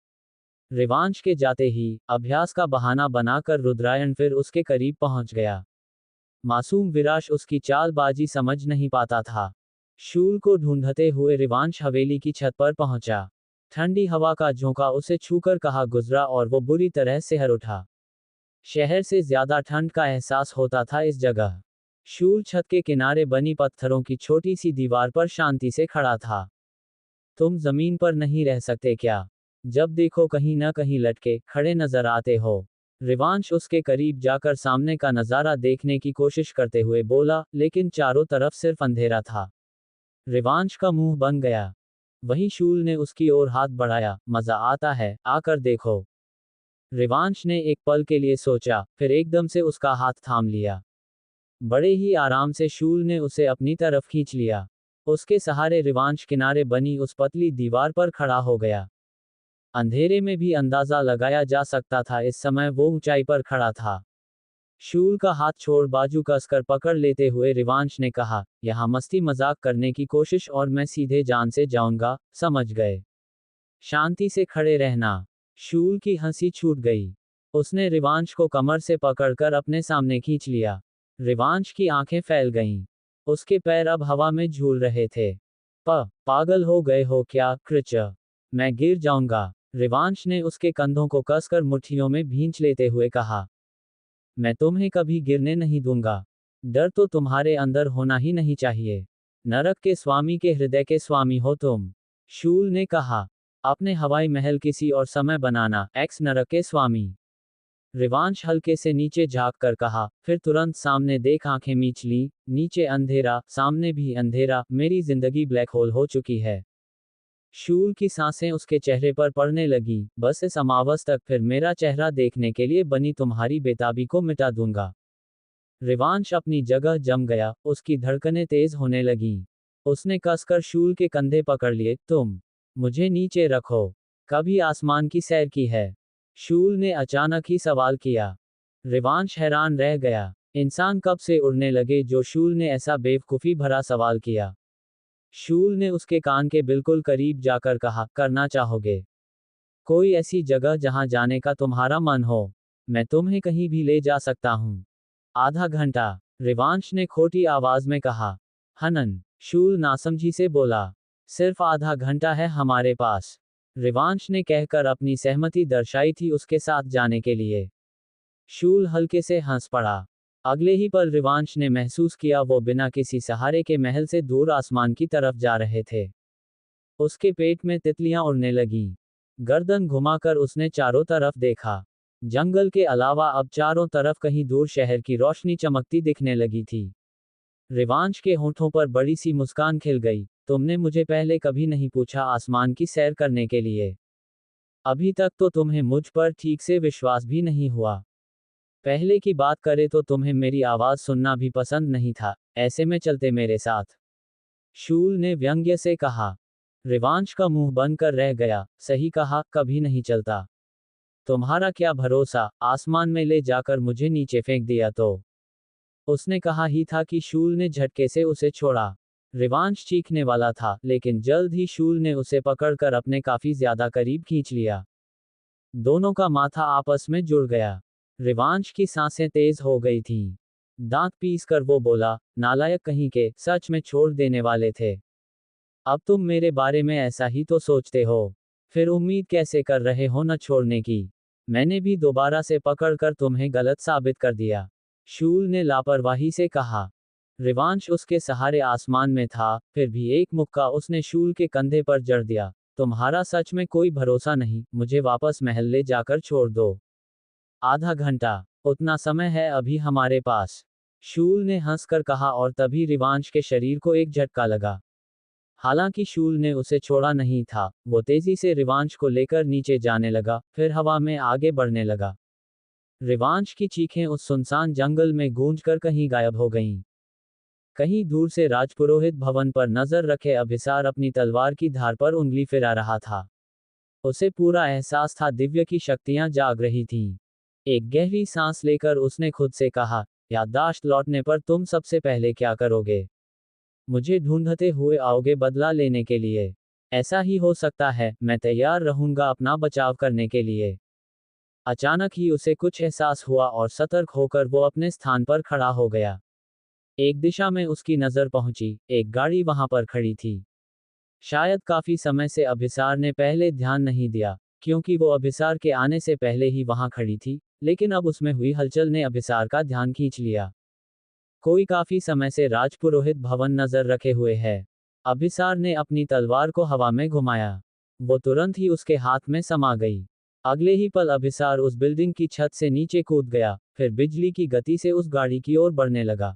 रिवांश के जाते ही, अभ्यास का बहाना बनाकर रुद्रायण फिर उसके करीब पहुंच गया। मासूम विराश उसकी चालबाजी समझ नहीं पाता था। शूल को ढूंढते हुए रिवांश हवेली की छत पर पहुंचा। ठंडी हवा का झोंका उसे छूकर कहाँ गुजरा और वो बुरी तरह सिहर उठा। शहर से ज्यादा ठंड का एहसास होता था इस जगह। शूल छत के किनारे बनी पत्थरों की छोटी सी दीवार पर शांति से खड़ा था। तुम जमीन पर नहीं रह सकते क्या? जब देखो कहीं न कहीं लटके खड़े नजर आते हो। रिवांश उसके करीब जाकर सामने का नजारा देखने की कोशिश करते हुए बोला, लेकिन चारों तरफ सिर्फ अंधेरा था। रिवांश का मुंह बन गया। वही शूल ने उसकी ओर हाथ बढ़ाया, मजा आता है, आकर देखो। रिवांश ने एक पल के लिए सोचा, फिर एकदम से उसका हाथ थाम लिया। बड़े ही आराम से शूल ने उसे अपनी तरफ खींच लिया। उसके सहारे रिवांश किनारे बनी उस पतली दीवार पर खड़ा हो गया। अंधेरे में भी अंदाजा लगाया जा सकता था इस समय वो ऊंचाई पर खड़ा था। शूल का हाथ छोड़ बाजू कसकर पकड़ लेते हुए रिवांश ने कहा, यहाँ मस्ती मजाक करने की कोशिश और मैं सीधे जान से जाऊंगा, समझ गए? शांति से खड़े रहना। शूल की हंसी छूट गई। उसने रिवांश को कमर से पकड़कर अपने सामने खींच लिया। रिवांश की आंखें फैल गईं। उसके पैर अब हवा में झूल रहे थे। पागल हो गए हो क्या, कृच? मैं गिर जाऊंगा। रिवांश ने उसके कंधों को कसकर मुट्ठियों में भींच लेते हुए कहा, मैं तुम्हें कभी गिरने नहीं दूंगा। डर तो तुम्हारे अंदर होना ही नहीं चाहिए। नरक के स्वामी के हृदय के स्वामी हो तुम। शूल ने कहा, अपने हवाई महल किसी और समय बनाना, एक्स नरक के स्वामी। रिवांश हल्के से नीचे झांक कर कहा, फिर तुरंत सामने देख आंखें मीच ली। नीचे अंधेरा, सामने भी अंधेरा, मेरी जिंदगी ब्लैक होल हो चुकी है। शूल की सांसें उसके चेहरे पर पड़ने लगी। बस इस अमावस तक फिर मेरा चेहरा देखने के लिए बनी तुम्हारी बेताबी को मिटा दूंगा। रिवांश अपनी जगह जम गया, उसकी धड़कनें तेज होने लगीं। उसने कसकर शूल के कंधे पकड़ लिए, तुम मुझे नीचे रखो। कभी आसमान की सैर की है? शूल ने अचानक ही सवाल किया। रिवांश हैरान रह गया। इंसान कब से उड़ने लगे जो शूल ने ऐसा बेवकूफ़ी भरा सवाल किया। शूल ने उसके कान के बिल्कुल करीब जाकर कहा, करना चाहोगे? कोई ऐसी जगह जहां जाने का तुम्हारा मन हो। मैं तुम्हें कहीं भी ले जा सकता हूं। आधा घंटा, रिवांश ने खोटी आवाज में कहा। हनन, शूल नासमझी से बोला। सिर्फ आधा घंटा है हमारे पास। रिवांश ने कहकर अपनी सहमति दर्शाई थी उसके साथ जाने के लिए। शूल हल्के से हंस पड़ा। अगले ही पल रिवांश ने महसूस किया वो बिना किसी सहारे के महल से दूर आसमान की तरफ जा रहे थे। उसके पेट में तितलियां उड़ने लगीं। गर्दन घुमाकर उसने चारों तरफ देखा। जंगल के अलावा अब चारों तरफ कहीं दूर शहर की रोशनी चमकती दिखने लगी थी। रिवांश के होठों पर बड़ी सी मुस्कान खिल गई। तुमने मुझे पहले कभी नहीं पूछा आसमान की सैर करने के लिए। अभी तक तो तुम्हें मुझ पर ठीक से विश्वास भी नहीं हुआ। पहले की बात करें तो तुम्हें मेरी आवाज सुनना भी पसंद नहीं था, ऐसे में चलते मेरे साथ। शूल ने व्यंग्य से कहा। रिवांश का मुंह बनकर रह गया। सही कहा, कभी नहीं चलता। तुम्हारा क्या भरोसा, आसमान में ले जाकर मुझे नीचे फेंक दिया तो? उसने कहा ही था कि शूल ने झटके से उसे छोड़ा। रिवांश चीखने वाला था, लेकिन जल्द ही शूल ने उसे पकड़कर अपने काफी ज्यादा करीब खींच लिया। दोनों का माथा आपस में जुड़ गया। रिवांश की सांसें तेज हो गई थीं। दांत पीस कर वो बोला, नालायक कहीं के, सच में छोड़ देने वाले थे। अब तुम मेरे बारे में ऐसा ही तो सोचते हो। फिर उम्मीद कैसे कर रहे हो न छोड़ने की? मैंने भी दोबारा से पकड़कर तुम्हें गलत साबित कर दिया। शूल ने लापरवाही से कहा। रिवांश उसके सहारे आसमान में था, फिर भी एक मुक्का उसने शूल के कंधे पर जड़ दिया। तुम्हारा सच में कोई भरोसा नहीं, मुझे वापस महल ले जाकर छोड़ दो। आधा घंटा, उतना समय है अभी हमारे पास। शूल ने हंसकर कहा और तभी रिवांश के शरीर को एक झटका लगा। हालांकि शूल ने उसे छोड़ा नहीं था, वो तेजी से रिवांश को लेकर नीचे जाने लगा, फिर हवा में आगे बढ़ने लगा। रिवांश की चीखें उस सुनसान जंगल में गूंजकर कहीं गायब हो गईं। कहीं दूर से राजपुरोहित भवन पर नजर रखे अभिसार अपनी तलवार की धार पर उंगली फिरा रहा था। उसे पूरा एहसास था दिव्य की शक्तियां जाग रही थीं। एक गहरी सांस लेकर उसने खुद से कहा, याददाश्त लौटने पर तुम सबसे पहले क्या करोगे? मुझे ढूंढते हुए आओगे बदला लेने के लिए? ऐसा ही हो सकता है, मैं तैयार रहूंगा अपना बचाव करने के लिए। अचानक ही उसे कुछ एहसास हुआ और सतर्क होकर वो अपने स्थान पर खड़ा हो गया। एक दिशा में उसकी नजर पहुंची, एक गाड़ी वहां पर खड़ी थी। शायद काफी समय से अभिसार ने पहले ध्यान नहीं दिया, क्योंकि वो अभिसार के आने से पहले ही वहां खड़ी थी, लेकिन अब उसमें हुई हलचल ने अभिसार का ध्यान खींच लिया। कोई काफी समय से राजपुरोहित भवन नजर रखे हुए है। अभिसार ने अपनी तलवार को हवा में घुमाया। वो तुरंत ही उसके हाथ में समा गई। अगले ही पल अभिसार उस बिल्डिंग की छत से नीचे कूद गया, फिर बिजली की गति से उस गाड़ी की ओर बढ़ने लगा।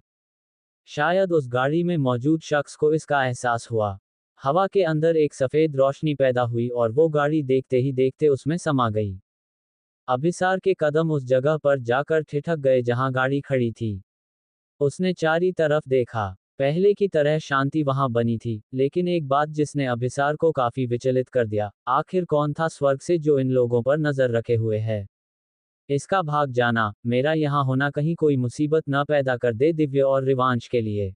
शायद उस गाड़ी में मौजूद शख्स को इसका एहसास हुआ। हवा के अंदर एक सफेद रोशनी पैदा हुई और वो गाड़ी देखते ही देखते उसमें समा गई। अभिसार के कदम उस जगह पर जाकर ठिठक गए जहां गाड़ी खड़ी थी। उसने चारी तरफ देखा। पहले की तरह शांति वहां बनी थी, लेकिन एक बात जिसने अभिसार को काफी विचलित कर दिया, आखिर कौन था स्वर्ग से जो इन लोगों पर नजर रखे हुए है? इसका भाग जाना, मेरा यहाँ होना कहीं कोई मुसीबत न पैदा कर दे दिव्य और रिवांश के लिए।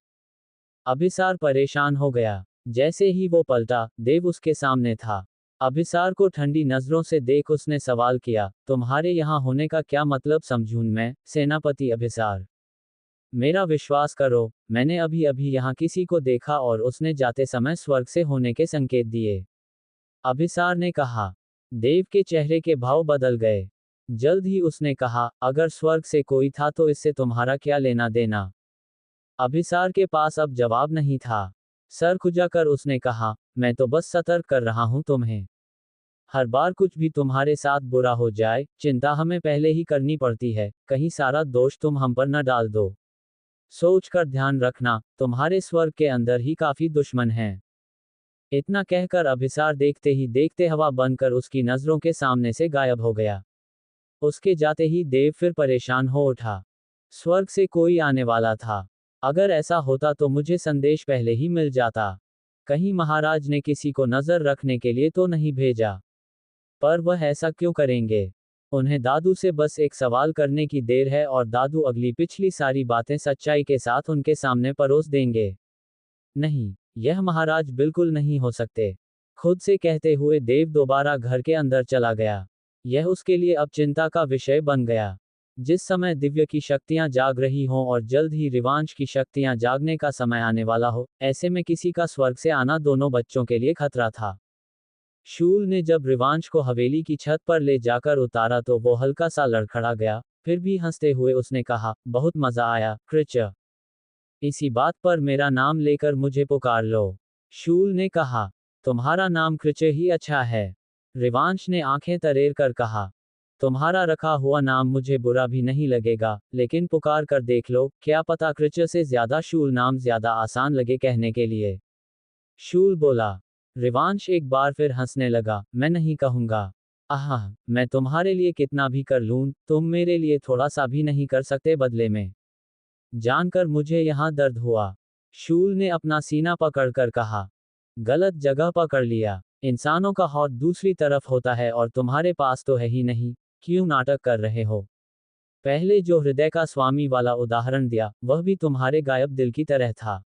अभिसार परेशान हो गया। जैसे ही वो पलटा, देव उसके सामने था। अभिसार को ठंडी नजरों से देख उसने सवाल किया, तुम्हारे यहाँ होने का क्या मतलब समझूं मैं, सेनापति अभिसार? मेरा विश्वास करो, मैंने अभी अभी यहाँ किसी को देखा और उसने जाते समय स्वर्ग से होने के संकेत दिए। अभिसार ने कहा। देव के चेहरे के भाव बदल गए। जल्द ही उसने कहा, अगर स्वर्ग से कोई था तो इससे तुम्हारा क्या लेना देना? अभिसार के पास अब जवाब नहीं था। सर खुजाकर उसने कहा, मैं तो बस सतर्क कर रहा हूं तुम्हें। हर बार कुछ भी तुम्हारे साथ बुरा हो जाए, चिंता हमें पहले ही करनी पड़ती है, कहीं सारा दोष तुम हम पर न डाल दो। सोच कर ध्यान रखना, तुम्हारे स्वर्ग के अंदर ही काफी दुश्मन हैं। इतना कहकर अभिसार देखते ही देखते हवा बनकर उसकी नजरों के सामने से गायब हो गया। उसके जाते ही देव फिर परेशान हो उठा। स्वर्ग से कोई आने वाला था। अगर ऐसा होता तो मुझे संदेश पहले ही मिल जाता। कहीं महाराज ने किसी को नजर रखने के लिए तो नहीं भेजा। पर वह ऐसा क्यों करेंगे? उन्हें दादू से बस एक सवाल करने की देर है और दादू अगली पिछली सारी बातें सच्चाई के साथ उनके सामने परोस देंगे। नहीं, यह महाराज बिल्कुल नहीं हो सकते। खुद से कहते हुए देव दोबारा घर के अंदर चला गया। यह उसके लिए अब चिंता का विषय बन गया। जिस समय दिव्य की शक्तियां जाग रही हों और जल्द ही रिवांश की शक्तियां जागने का समय आने वाला हो, ऐसे में किसी का स्वर्ग से आना दोनों बच्चों के लिए खतरा था। शूल ने जब रिवांश को हवेली की छत पर ले जाकर उतारा तो वो हल्का सा लड़खड़ा गया, फिर भी हंसते हुए उसने कहा, बहुत मजा आया क्रिच। इसी बात पर मेरा नाम लेकर मुझे पुकार लो। शूल ने कहा, तुम्हारा नाम क्रिच ही अच्छा है। रिवांश ने आंखें तरेर कर कहा, तुम्हारा रखा हुआ नाम मुझे बुरा भी नहीं लगेगा, लेकिन पुकार कर देख लो, क्या पता क्रिच से ज्यादा शूल नाम ज्यादा आसान लगे कहने के लिए। शूल बोला। रिवांश एक बार फिर हंसने लगा, मैं नहीं कहूंगा। आह, मैं तुम्हारे लिए कितना भी कर लूं, तुम मेरे लिए थोड़ा सा भी नहीं कर सकते बदले में। जानकर मुझे यहाँ दर्द हुआ। शूल ने अपना सीना पकड़कर कहा, गलत जगह पकड़ लिया। इंसानों का हौद दूसरी तरफ होता है और तुम्हारे पास तो है ही नहीं, क्यों नाटक कर रहे हो? पहले जो हृदय का स्वामी वाला उदाहरण दिया, वह भी तुम्हारे गायब दिल की तरह था।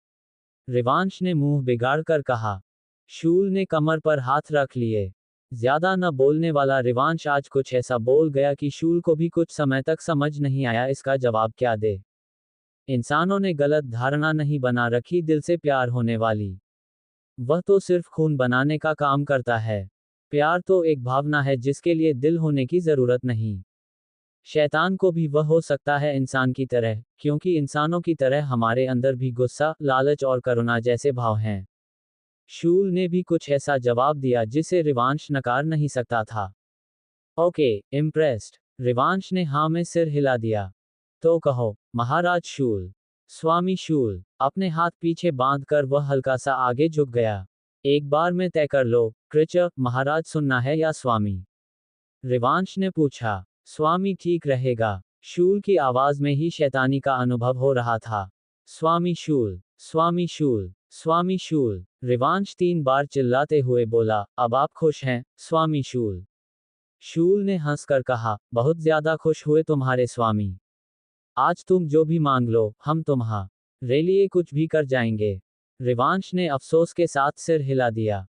रिवांश ने मुंह बिगाड़ कर कहा। शूल ने कमर पर हाथ रख लिए। ज्यादा न बोलने वाला रिवांश आज कुछ ऐसा बोल गया कि शूल को भी कुछ समय तक समझ नहीं आया इसका जवाब क्या दे। इंसानों ने गलत धारणा नहीं बना रखी दिल से प्यार होने वाली। वह तो सिर्फ खून बनाने का काम करता है। प्यार तो एक भावना है जिसके लिए दिल होने की जरूरत नहीं। शैतान को भी वह हो सकता है इंसान की तरह, क्योंकि इंसानों की तरह हमारे अंदर भी गुस्सा, लालच और करुणा जैसे भाव हैं। शूल ने भी कुछ ऐसा जवाब दिया जिसे रिवांश नकार नहीं सकता था। Okay, impressed. रिवांश ने हाँ में सिर हिला दिया। तो कहो, महाराज शूल। स्वामी शूल। अपने हाथ पीछे बांधकर वह हल्का सा आगे झुक गया। एक बार में तय कर लो, क्रिच, महाराज सुनना है या स्वामी? रिवांश ने पूछा। स्वामी ठीक रहेगा। शूल की आवाज में ही शैतानी का अनुभव हो रहा था। स्वामी शूल, स्वामी शूल, स्वामी शूल। रिवांश 3 बार चिल्लाते हुए बोला, अब आप खुश हैं, स्वामी शूल? शूल ने हंसकर कहा, बहुत ज्यादा खुश हुए तुम्हारे स्वामी। आज तुम जो भी मांग लो, हम तुम्हारे लिए कुछ भी कर जाएंगे। रिवांश ने अफसोस के साथ सिर हिला दिया।